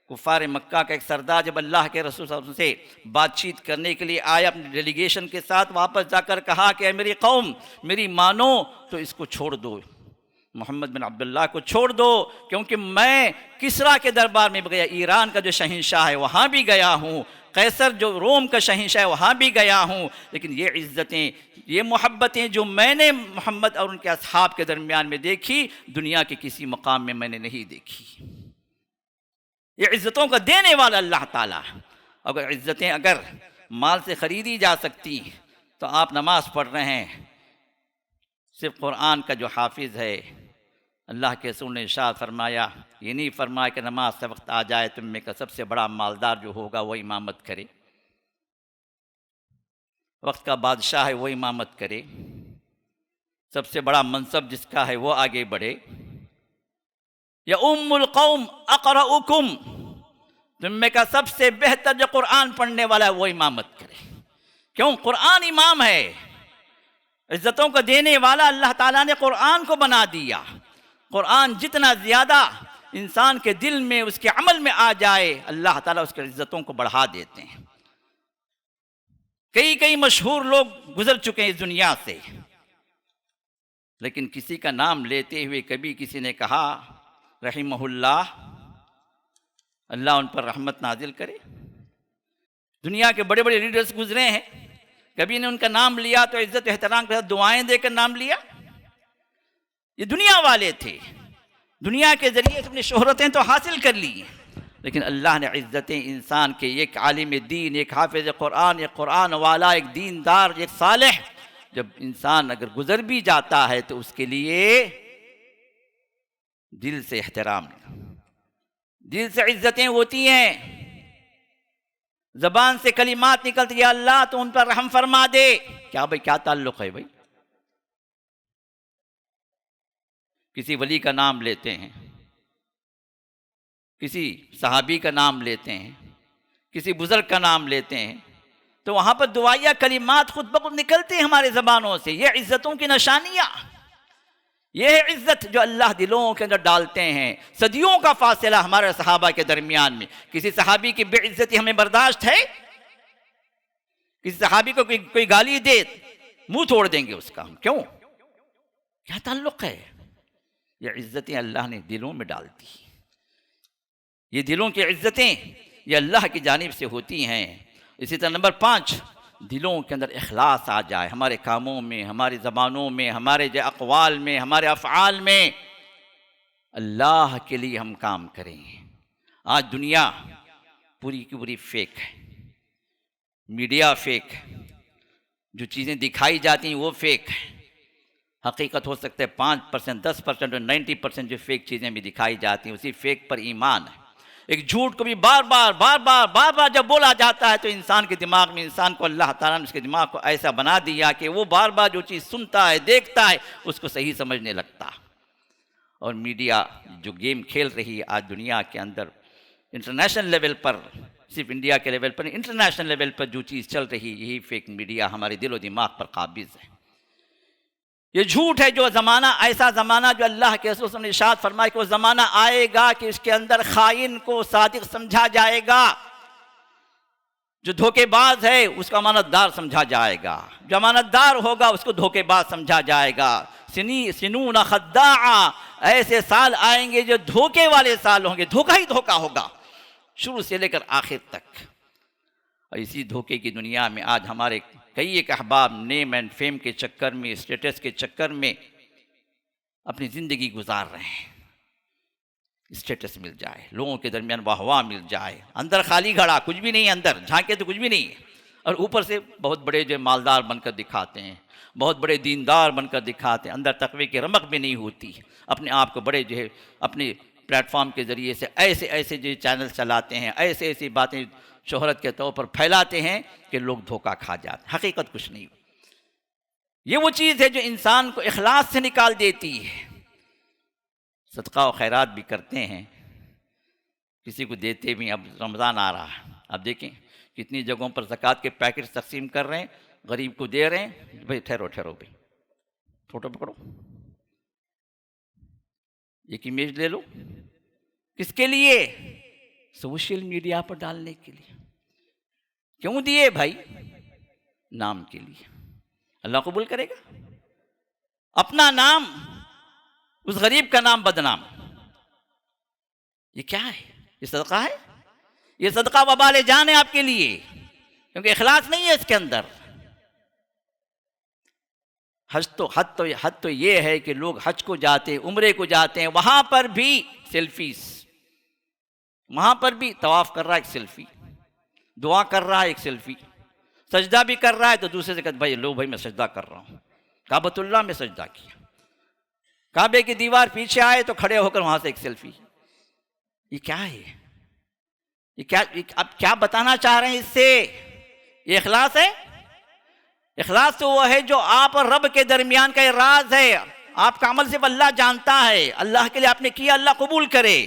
کفار مکہ کا ایک سردار جب اللہ کے رسول صلی اللہ علیہ وسلم سے بات چیت کرنے کے لیے آیا اپنی ڈیلیگیشن کے ساتھ، واپس جا کر کہا کہ اے میری قوم، میری مانو تو اس کو چھوڑ دو، محمد بن عبداللہ کو چھوڑ دو، کیونکہ میں کسریٰ کے دربار میں گیا، ایران کا جو شہنشاہ ہے وہاں بھی گیا ہوں، قیصر جو روم کا شہنشاہ ہے وہاں بھی گیا ہوں، لیکن یہ عزتیں، یہ محبتیں جو میں نے محمد اور ان کے اصحاب کے درمیان میں دیکھی، دنیا کے کسی مقام میں نے نہیں دیکھی۔ یہ عزتوں کا دینے والا اللہ تعالیٰ۔ اگر عزتیں اگر مال سے خریدی جا سکتی تو آپ نماز پڑھ رہے ہیں، صرف قرآن کا جو حافظ ہے، اللہ کے رسول نے ارشاد فرمایا، یہ نہیں فرمایا کہ نماز سے وقت آ جائے تم میں کا سب سے بڑا مالدار جو ہوگا وہ امامت کرے، وقت کا بادشاہ ہے وہ امامت کرے، سب سے بڑا منصب جس کا ہے وہ آگے بڑھے، یا ام القوم اقرؤکم، تم میں کا سب سے بہتر جو قرآن پڑھنے والا ہے وہ امامت کرے۔ کیوں؟ قرآن امام ہے، عزتوں کو دینے والا اللہ تعالیٰ نے قرآن کو بنا دیا۔ قرآن جتنا زیادہ انسان کے دل میں، اس کے عمل میں آ جائے، اللہ تعالیٰ اس کے عزتوں کو بڑھا دیتے ہیں۔ کئی مشہور لوگ گزر چکے ہیں اس دنیا سے، لیکن کسی کا نام لیتے ہوئے کبھی کسی نے کہا رحمہ اللہ، اللہ ان پر رحمت نازل کرے؟ دنیا کے بڑے بڑے لیڈرز گزرے ہیں، کبھی نے ان کا نام لیا تو عزت و احترام کے ساتھ دعائیں دے کر نام لیا؟ یہ دنیا والے تھے، دنیا کے ذریعے اپنی شہرتیں تو حاصل کر لی، لیکن اللہ نے عزتیں انسان کے، ایک عالم دین، ایک حافظ قرآن، ایک قرآن والا، ایک دیندار، ایک صالح، جب انسان اگر گزر بھی جاتا ہے تو اس کے لیے دل سے احترام، دل سے عزتیں ہوتی ہیں، زبان سے کلمات نکلتی، یا اللہ تو ان پر رحم فرما دے۔ کیا بھائی، کیا تعلق ہے بھائی؟ کسی ولی کا نام لیتے ہیں، کسی صحابی کا نام لیتے ہیں، کسی بزرگ کا نام لیتے ہیں، تو وہاں پر دعائیہ کلمات خود بخود نکلتے ہیں ہمارے زبانوں سے۔ یہ عزتوں کی نشانیاں، یہ ہے عزت جو اللہ دلوں کے اندر ڈالتے ہیں۔ صدیوں کا فاصلہ ہمارے صحابہ کے درمیان میں، کسی صحابی کی بے عزتی ہمیں برداشت ہے؟ کسی صحابی کو کوئی گالی دے، منہ توڑ دیں گے اس کا ہم، کیوں؟ کیا تعلق ہے؟ یہ عزتیں اللہ نے دلوں میں ڈال دی۔ یہ دلوں کی عزتیں یہ اللہ کی جانب سے ہوتی ہیں۔ اسی طرح نمبر 5، دلوں کے اندر اخلاص آ جائے، ہمارے کاموں میں، ہماری زبانوں میں، ہمارے اقوال میں، ہمارے افعال میں اللہ کے لیے ہم کام کریں۔ آج دنیا پوری کی پوری فیک ہے، میڈیا فیک ہے، جو چیزیں دکھائی جاتی ہیں وہ فیک ہے۔ حقیقت ہو سکتا ہے 5%، 10% اور 90% جو فیک چیزیں بھی دکھائی جاتی ہیں، اسی فیک پر ایمان ہے۔ ایک جھوٹ کو بھی بار بار جب بولا جاتا ہے تو انسان کے دماغ میں، انسان کو اللہ تعالیٰ نے اس کے دماغ کو ایسا بنا دیا کہ وہ بار بار جو چیز سنتا ہے، دیکھتا ہے، اس کو صحیح سمجھنے لگتا۔ اور میڈیا جو گیم کھیل رہی ہے آج دنیا کے اندر، انٹرنیشنل لیول پر، صرف انڈیا کے لیول پر، انٹرنیشنل لیول پر جو چیز چل رہی، یہی فیک میڈیا ہمارے دل و دماغ پر قابض ہے۔ یہ جھوٹ ہے، جو زمانہ، ایسا زمانہ جو اللہ کے رسول صلی اللہ علیہ وسلم نے ارشاد فرمایا کہ وہ زمانہ آئے گا کہ اس کے اندر خائن کو صادق سمجھا جائے گا، جو دھوکے باز ہے اس کو امانت دار سمجھا جائے گا، جو امانت دار ہوگا اس کو دھوکے باز سمجھا جائے گا۔ سنون خداعا، ایسے سال آئیں گے جو دھوکے والے سال ہوں گے، دھوکہ ہی دھوکہ ہوگا شروع سے لے کر آخر تک۔ اور اسی دھوکے کی دنیا میں آج ہمارے کئی ایک احباب نیم اینڈ فیم کے چکر میں، اسٹیٹس کے چکر میں اپنی زندگی گزار رہے ہیں۔ اسٹیٹس مل جائے، لوگوں کے درمیان واہ واہ مل جائے، اندر خالی گھڑا، کچھ بھی نہیں، اندر جھانکے تو کچھ بھی نہیں ہے، اور اوپر سے بہت بڑے جو مالدار بن کر دکھاتے ہیں، بہت بڑے دیندار بن کر دکھاتے ہیں، اندر تقوی کی رمق بھی نہیں ہوتی، اپنے آپ کو بڑے جو ہے اپنی پلیٹ فارم کے ذریعے سے ایسے جو چینل چلاتے ہیں، ایسی باتیں شہرت کے طور پر پھیلاتے ہیں کہ لوگ دھوکہ کھا جاتے ہیں، حقیقت کچھ نہیں۔ یہ وہ چیز ہے جو انسان کو اخلاص سے نکال دیتی ہے۔ صدقہ و خیرات بھی کرتے ہیں، کسی کو دیتے بھی، اب رمضان آ رہا ہے، اب دیکھیں کتنی جگہوں پر زکوٰۃ کے پیکٹ تقسیم کر رہے ہیں، غریب کو دے رہے ہیں۔ بھائی ٹھہرو بھائی، فوٹو پکڑو، ایک امیج لے لو، کس کے لیے؟ سوشل میڈیا پر ڈالنے کے لیے۔ کیوں دیے بھائی؟ نام کے لیے۔ اللہ قبول کرے گا؟ اپنا نام، اس غریب کا نام بدنام، یہ کیا ہے؟ یہ صدقہ ہے؟ یہ صدقہ وبال جان ہے آپ کے لیے، کیونکہ اخلاص نہیں ہے اس کے اندر۔ حد تو یہ ہے کہ لوگ حج کو جاتے ہیں، عمرے کو جاتے ہیں، وہاں پر بھی سیلفیز، وہاں پر بھی طواف کر رہا ہے ایک سیلفی، دعا کر رہا ہے ایک سیلفی، سجدہ بھی کر رہا ہے تو دوسرے سے کہتے بھائی لو بھائی میں سجدہ کر رہا ہوں، کعبۃ اللہ میں سجدہ کیا، کعبے کی دیوار پیچھے آئے تو کھڑے ہو کر وہاں سے ایک سیلفی۔ یہ کیا ہے؟ اب کیا بتانا چاہ رہے ہیں اس سے؟ یہ اخلاص ہے؟ اخلاص تو وہ ہے جو آپ اور رب کے درمیان کا راز ہے، آپ کا عمل صرف اللہ جانتا ہے، اللہ کے لیے آپ نے کیا، اللہ قبول کرے،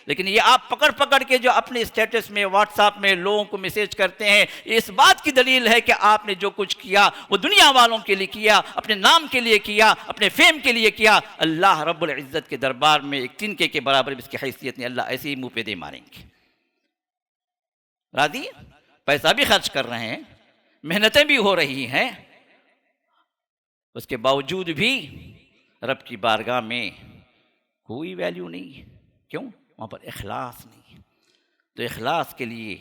لیکن یہ آپ پکڑ کے جو اپنے اسٹیٹس میں واٹس ایپ میں لوگوں کو میسیج کرتے ہیں، یہ اس بات کی دلیل ہے کہ آپ نے جو کچھ کیا وہ دنیا والوں کے لیے کیا، اپنے نام کے لیے کیا، اپنے فیم کے لیے کیا۔ اللہ رب العزت کے دربار میں ایک تنکے کے برابر بھی اس کی حیثیت نہیں، اللہ ایسے ہی منہ پہ دے ماریں گے۔ راضی؟ پیسہ بھی خرچ کر رہے ہیں، محنتیں بھی ہو رہی ہیں، اس کے باوجود بھی رب کی بارگاہ میں کوئی ویلیو نہیں ہے۔ کیوں؟ وہاں پر اخلاص نہیں ہے۔ تو اخلاص کے لیے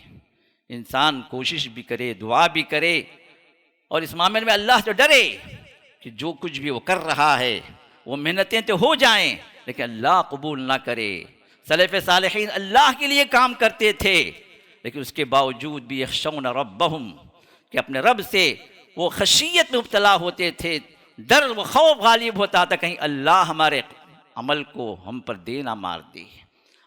انسان کوشش بھی کرے، دعا بھی کرے، اور اس معاملے میں اللہ سے ڈرے کہ جو کچھ بھی وہ کر رہا ہے وہ محنتیں تو ہو جائیں لیکن اللہ قبول نہ کرے۔ سلف صالحین اللہ کے لیے کام کرتے تھے لیکن اس کے باوجود بھی یخشون ربہم، کہ اپنے رب سے وہ خشیت میں مبتلا ہوتے تھے، ڈر و خوف غالب ہوتا تھا کہیں اللہ ہمارے عمل کو ہم پر دے نہ مار دے،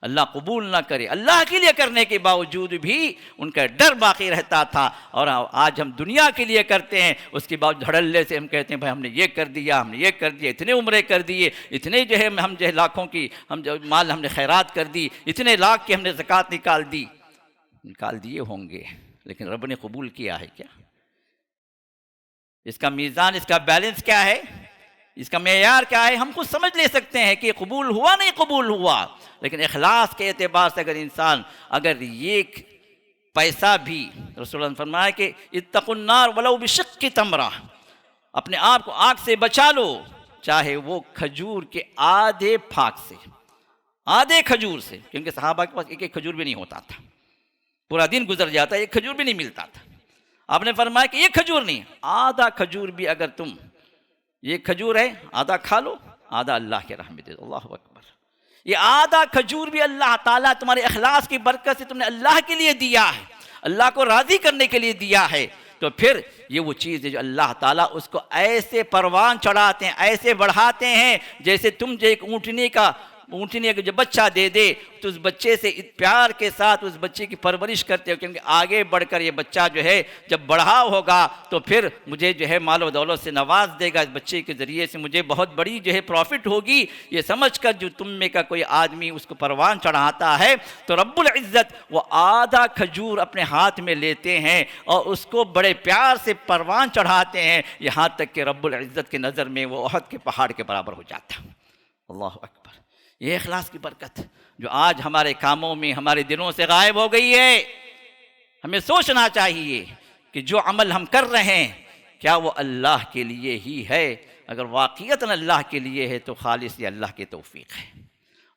اللہ قبول نہ کرے۔ اللہ کے لیے کرنے کے باوجود بھی ان کا ڈر باقی رہتا تھا، اور آج ہم دنیا کے لیے کرتے ہیں، اس کے بعد دھڑلے سے ہم کہتے ہیں بھائی ہم نے یہ کر دیا، ہم نے یہ کر دیا، اتنے عمرے کر دیے، اتنے جو ہے ہم جو ہے لاکھوں کی ہم جو مال ہم نے خیرات کر دی، اتنے لاکھ کی ہم نے زکوٰۃ نکال دیے ہوں گے، لیکن رب نے قبول کیا ہے کیا؟ اس کا میزان، اس کا بیلنس کیا ہے؟ اس کا معیار کیا ہے؟ ہم خود سمجھ لے سکتے ہیں کہ قبول ہوا نہیں قبول ہوا، لیکن اخلاص کے اعتبار سے اگر انسان یہ پیسہ بھی، رسول اللہ نے فرمایا کہ اتقوا النار ولو بشق تمرہ، اپنے آپ کو آگ سے بچا لو چاہے وہ کھجور کے آدھے پھاگ سے، آدھے کھجور سے، کیونکہ صحابہ کے پاس ایک کھجور بھی نہیں ہوتا تھا، پورا دن گزر جاتا، ایک کھجور بھی نہیں ملتا تھا۔ آپ نے فرمایا کہ ایک کھجور نہیں، آدھا کھجور بھی اگر تم، یہ کھجور ہے آدھا کھا لو، آدھا اللہ کے راہ میں دے دو۔ اللہ اکبر! یہ آدھا کھجور بھی اللہ تعالیٰ تمہارے اخلاص کی برکت سے تم نے اللہ کے لیے دیا ہے، اللہ کو راضی کرنے کے لیے دیا ہے، تو پھر یہ وہ چیز ہے جو اللہ تعالیٰ اس کو ایسے پروان چڑھاتے ہیں، ایسے بڑھاتے ہیں، جیسے تم جو ایک اونٹنی اگر جو بچہ دے دے تو اس بچے سے پیار کے ساتھ اس بچے کی پرورش کرتے ہو، کیونکہ آگے بڑھ کر یہ بچہ جو ہے جب بڑھا ہوگا تو پھر مجھے جو ہے مال و دولت سے نواز دے گا، اس بچے کے ذریعے سے مجھے بہت بڑی جو ہے پروفٹ ہوگی، یہ سمجھ کر جو تم میں کا کوئی آدمی اس کو پروان چڑھاتا ہے تو رب العزت وہ آدھا کھجور اپنے ہاتھ میں لیتے ہیں اور اس کو بڑے پیار سے پروان چڑھاتے ہیں، یہاں تک کہ رب العزت کے نظر میں وہ احد کے پہاڑ کے برابر ہو جاتا۔ اللہ اکبر! یہ اخلاص کی برکت جو آج ہمارے کاموں میں ہمارے دلوں سے غائب ہو گئی ہے۔ ہمیں سوچنا چاہیے کہ جو عمل ہم کر رہے ہیں کیا وہ اللہ کے لیے ہی ہے؟ اگر واقعتاً اللہ کے لیے ہے تو خالص یہ اللہ کی توفیق ہے،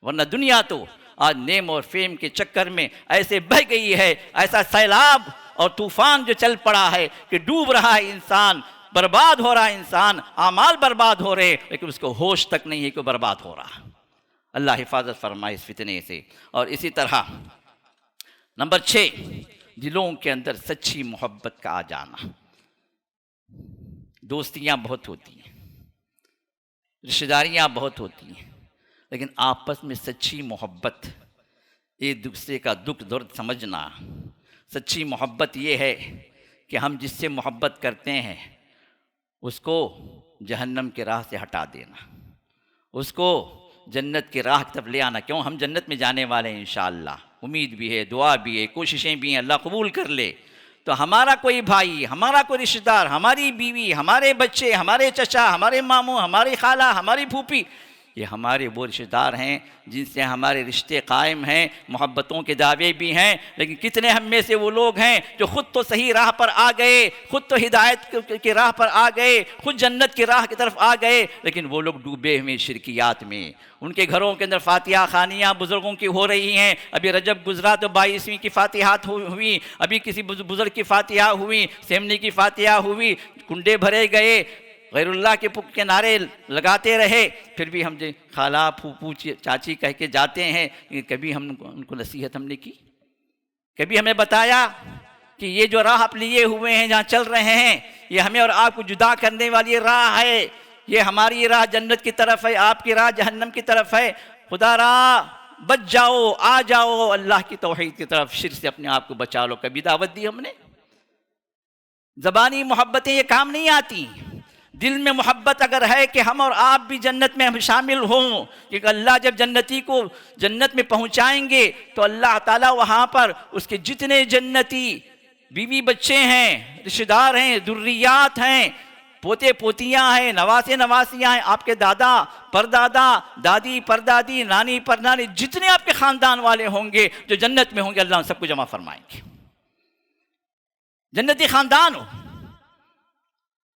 ورنہ دنیا تو آج نیم اور فیم کے چکر میں ایسے بہہ گئی ہے، ایسا سیلاب اور طوفان جو چل پڑا ہے کہ ڈوب رہا ہے انسان، برباد ہو رہا ہے انسان، اعمال برباد ہو رہے لیکن اس کو ہوش تک نہیں ہے کہ برباد ہو رہا۔ اللہ حفاظت فرمائے اس فتنے سے۔ اور اسی طرح نمبر 6، دلوں کے اندر سچی محبت کا آ جانا۔ دوستیاں بہت ہوتی ہیں، رشتہ داریاں بہت ہوتی ہیں، لیکن آپس میں سچی محبت، ایک دوسرے کا دکھ درد سمجھنا، سچی محبت یہ ہے کہ ہم جس سے محبت کرتے ہیں اس کو جہنم کی راہ سے ہٹا دینا، اس کو جنت کی راہ کی طرف لے آنا۔ کیوں؟ ہم جنت میں جانے والے ہیں انشاءاللہ، امید بھی ہے، دعا بھی ہے، کوششیں بھی ہیں، اللہ قبول کر لے۔ تو ہمارا کوئی بھائی، ہمارا کوئی رشتہ دار، ہماری بیوی، ہمارے بچے، ہمارے چچا، ہمارے ماموں، ہماری خالہ، ہماری پھوپھی، یہ ہمارے وہ رشتہ دار ہیں جن سے ہمارے رشتے قائم ہیں، محبتوں کے دعوے بھی ہیں، لیکن کتنے ہم میں سے وہ لوگ ہیں جو خود تو صحیح راہ پر آ گئے، خود تو ہدایت کی راہ پر آ گئے، خود جنت کی راہ کی طرف آ گئے، لیکن وہ لوگ ڈوبے ہوئے شرکیات میں۔ ان کے گھروں کے اندر فاتحہ خوانیاں بزرگوں کی ہو رہی ہیں، ابھی رجب گزرا تو 22ویں کی فاتحات ہوئی، ابھی کسی بزرگ کی فاتحہ ہوئی، سیمنی کی فاتحہ ہوئی، کنڈے بھرے گئے، غیر اللہ کے نعرے لگاتے رہے، پھر بھی ہم خالہ پھوپھو چاچی کہہ کے جاتے ہیں۔ کبھی ہم ان کو نصیحت ہم نے کی؟ کبھی ہمیں بتایا کہ یہ جو راہ آپ لیے ہوئے ہیں، جہاں چل رہے ہیں، یہ ہمیں اور آپ کو جدا کرنے والی راہ ہے، یہ ہماری راہ جنت کی طرف ہے، آپ کی راہ جہنم کی طرف ہے، خدا راہ بچ جاؤ، آ جاؤ اللہ کی توحید کی طرف، شرک سے اپنے آپ کو بچا لو۔ کبھی دعوت دی ہم نے؟ زبانی محبتیں یہ کام نہیں آتی۔ دل میں محبت اگر ہے کہ ہم اور آپ بھی جنت میں ہم شامل ہوں، کیونکہ اللہ جب جنتی کو جنت میں پہنچائیں گے تو اللہ تعالیٰ وہاں پر اس کے جتنے جنتی بیوی بچے ہیں، رشتہ دار ہیں، ذریات ہیں، پوتے پوتیاں ہیں، نواسے نواسیاں ہیں، آپ کے دادا پردادا، دادی پردادی، نانی پرنانی، جتنے آپ کے خاندان والے ہوں گے جو جنت میں ہوں گے، اللہ ان سب کو جمع فرمائیں گے، جنتی خاندان ہو۔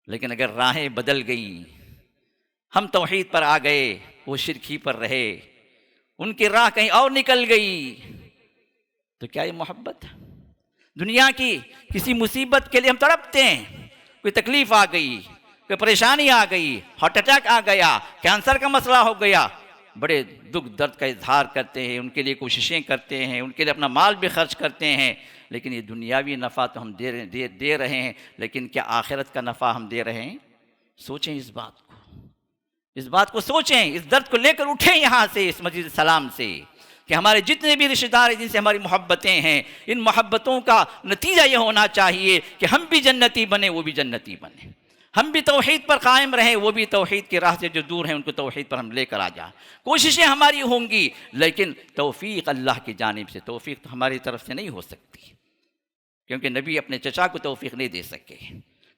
لیکن اگر راہیں بدل گئیں، ہم توحید پر آ گئے، وہ شرکی پر رہے، ان کی راہ کہیں اور نکل گئی، تو کیا یہ محبت؟ دنیا کی کسی مصیبت کے لیے ہم تڑپتے ہیں، کوئی تکلیف آ گئی، کوئی پریشانی آ گئی، ہارٹ اٹیک آ گیا، کینسر کا مسئلہ ہو گیا، بڑے دکھ درد کا اظہار کرتے ہیں، ان کے لیے کوششیں کرتے ہیں، ان کے لیے اپنا مال بھی خرچ کرتے ہیں، لیکن یہ دنیاوی نفع تو ہم دے رہے ہیں، لیکن کیا آخرت کا نفع ہم دے رہے ہیں؟ سوچیں اس بات کو سوچیں، اس درد کو لے کر اٹھیں یہاں سے، اس مسجد السلام سے، کہ ہمارے جتنے بھی رشتہ دار ہیں جن سے ہماری محبتیں ہیں، ان محبتوں کا نتیجہ یہ ہونا چاہیے کہ ہم بھی جنتی بنیں، وہ بھی جنتی بنیں، ہم بھی توحید پر قائم رہیں، وہ بھی توحید کی راہ سے جو دور ہیں ان کو توحید پر ہم لے کر آ جائیں۔ کوششیں ہماری ہوں گی، لیکن توفیق اللہ کی جانب سے، توفیق تو ہماری طرف سے نہیں ہو سکتی، کیونکہ نبی اپنے چچا کو توفیق نہیں دے سکے۔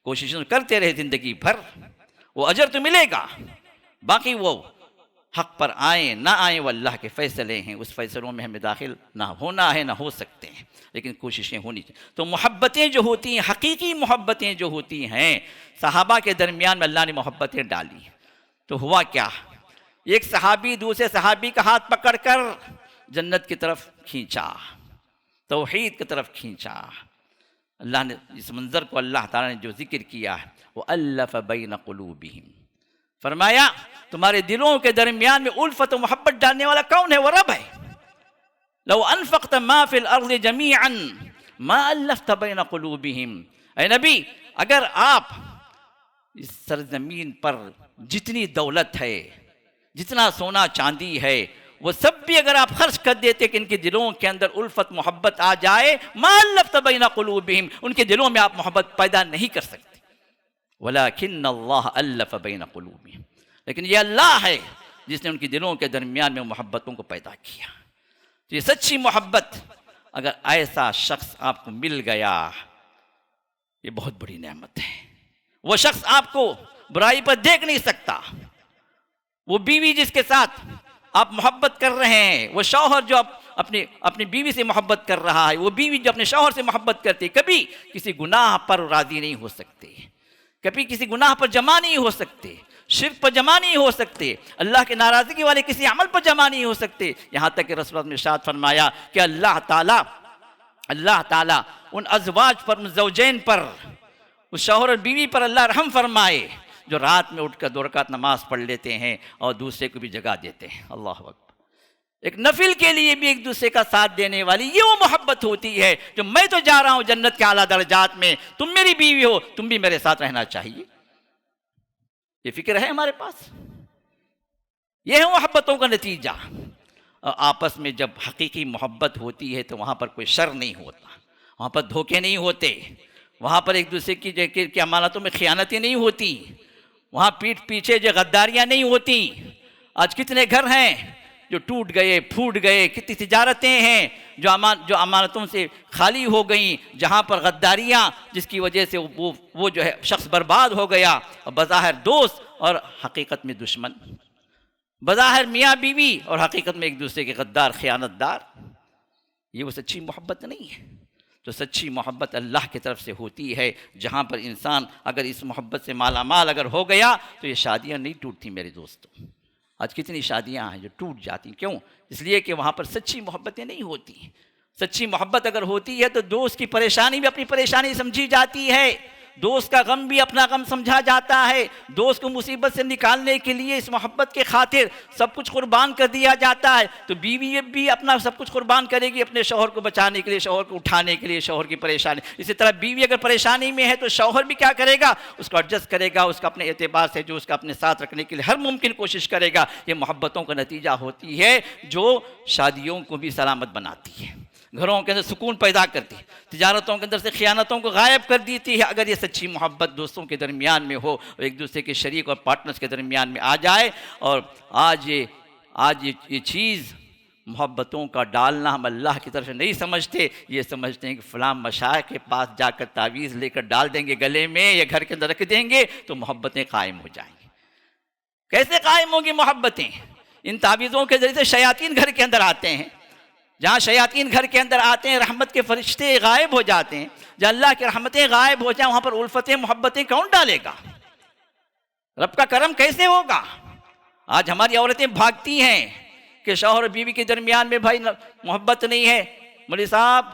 کوششیں کرتے رہے زندگی بھر، وہ اجر تو ملے گا، باقی وہ حق پر آئیں نہ آئیں وہ اللہ کے فیصلے ہیں، اس فیصلوں میں ہمیں داخل نہ ہونا ہے نہ ہو سکتے ہیں، لیکن کوششیں ہونی چاہیے۔ تو محبتیں جو ہوتی ہیں، حقیقی محبتیں جو ہوتی ہیں، صحابہ کے درمیان میں اللہ نے محبتیں ڈالی، تو ہوا کیا؟ ایک صحابی دوسرے صحابی کا ہاتھ پکڑ کر جنت کی طرف کھینچا، توحید کی طرف کھینچا۔ اللہ نے اس منظر کو اللہ تعالیٰ نے جو ذکر کیا ہے، وَأَلَّفَ بَيْنَ قُلُوبِهِمْ، فرمایا تمہارے دلوں کے درمیان میں الفت و محبت ڈالنے والا کون ہے؟ وہ رب ہے۔ لو انفقت ما فی الارض جمیعا ما الفت بین قلوبہم، اے نبی اگر آپ اس سرزمین پر جتنی دولت ہے، جتنا سونا چاندی ہے، وہ سب بھی اگر آپ خرچ کر دیتے کہ ان کے دلوں کے اندر الفت محبت آ جائے، ما الفت بین قلوبہم، ان کے دلوں میں آپ محبت پیدا نہیں کر سکتے۔ وَلَكِنَّ اللَّهَ أَلَّفَ بَيْنَ قُلُوبِهِمْ، لیکن یہ اللہ ہے جس نے ان کی دلوں کے درمیان میں محبتوں کو پیدا کیا۔ تو یہ سچی محبت اگر ایسا شخص آپ کو مل گیا، یہ بہت بڑی نعمت ہے۔ وہ شخص آپ کو برائی پر دیکھ نہیں سکتا، وہ بیوی جس کے ساتھ آپ محبت کر رہے ہیں، وہ شوہر جو اپنی بیوی سے محبت کر رہا ہے، وہ بیوی جو اپنے شوہر سے محبت کرتی، کبھی کسی گناہ پر راضی نہیں ہو سکتے، کبھی کسی گناہ پر جمع نہیں ہو سکتے، شرک پر جمع نہیں ہو سکتے، اللہ کے ناراضگی والے کسی عمل پر جمع نہیں ہو سکتے، یہاں تک کہ رسول اللہ نے ارشاد فرمایا کہ اللہ تعالیٰ ان ازواج پر، ان زوجین پر، اس شوہر اور بیوی پر اللہ رحم فرمائے جو رات میں اٹھ کر 2 رکعت نماز پڑھ لیتے ہیں اور دوسرے کو بھی جگا دیتے ہیں۔ اللہ اکبر۔ ایک نفل کے لیے بھی ایک دوسرے کا ساتھ دینے والی، یہ وہ محبت ہوتی ہے جو میں تو جا رہا ہوں جنت کے اعلیٰ درجات میں، تم میری بیوی ہو، تم بھی میرے ساتھ رہنا چاہیے. یہ فکر ہے ہمارے پاس. یہ ہے محبتوں کا نتیجہ. آپس میں جب حقیقی محبت ہوتی ہے تو وہاں پر کوئی شر نہیں ہوتا، وہاں پر دھوکے نہیں ہوتے، وہاں پر ایک دوسرے کی امانتوں میں خیانتیں نہیں ہوتی، وہاں پیٹھ پیچھے جو غداریاں نہیں ہوتی. آج کتنے گھر ہیں جو ٹوٹ گئے، پھوٹ گئے، کتنی تجارتیں ہیں جو امانتوں سے خالی ہو گئیں، جہاں پر غداریاں جس کی وجہ سے وہ جو ہے شخص برباد ہو گیا، اور بظاہر دوست اور حقیقت میں دشمن، بظاہر میاں بیوی اور حقیقت میں ایک دوسرے کے غدار خیانت دار. یہ وہ سچی محبت نہیں ہے. جو سچی محبت اللہ کی طرف سے ہوتی ہے، جہاں پر انسان اگر اس محبت سے مالا مال اگر ہو گیا تو یہ شادیاں نہیں ٹوٹتی میرے دوستوں. آج کتنی شادیاں ہیں جو ٹوٹ جاتی، کیوں؟ اس لیے کہ وہاں پر سچی محبتیں نہیں ہوتی. سچی محبت اگر ہوتی ہے تو دوست کی پریشانی بھی اپنی پریشانی سمجھی جاتی ہے، دوست کا غم بھی اپنا غم سمجھا جاتا ہے، دوست کو مصیبت سے نکالنے کے لیے اس محبت کے خاطر سب کچھ قربان کر دیا جاتا ہے. تو بیوی بھی اپنا سب کچھ قربان کرے گی اپنے شوہر کو بچانے کے لیے، شوہر کو اٹھانے کے لیے، شوہر کی پریشانی. اسی طرح بیوی اگر پریشانی میں ہے تو شوہر بھی کیا کرے گا؟ اس کو ایڈجسٹ کرے گا، اس کا اپنے اعتبار سے جو اس کا اپنے ساتھ رکھنے کے لیے ہر ممکن کوشش کرے گا. یہ محبتوں کا نتیجہ ہوتی ہے جو شادیوں کو بھی سلامت بناتی ہے، گھروں کے اندر سکون پیدا کرتی ہے، تجارتوں کے اندر سے خیانتوں کو غائب کر دیتی ہے. اگر یہ سچی محبت دوستوں کے درمیان میں ہو اور ایک دوسرے کے شریک اور پارٹنرز کے درمیان میں آ جائے. اور آج یہ چیز محبتوں کا ڈالنا ہم اللہ کی طرف سے نہیں سمجھتے، یہ سمجھتے ہیں کہ فلاں مشائخ کے پاس جا کر تعویذ لے کر ڈال دیں گے گلے میں یا گھر کے اندر رکھ دیں گے تو محبتیں قائم ہو جائیں گی. کیسے قائم ہوں گی محبتیں؟ ان تعویذوں کے ذریعے سے شیاطین گھر کے اندر آتے ہیں. جہاں شیاطین گھر کے اندر آتے ہیں رحمت کے فرشتے غائب ہو جاتے ہیں. جہاں اللہ کی رحمتیں غائب ہو جائیں وہاں پر الفتیں محبتیں کون ڈالے گا؟ رب کا کرم کیسے ہوگا؟ آج ہماری عورتیں بھاگتی ہیں کہ شوہر اور بیوی کے درمیان میں بھائی محبت نہیں ہے، مولوی صاحب،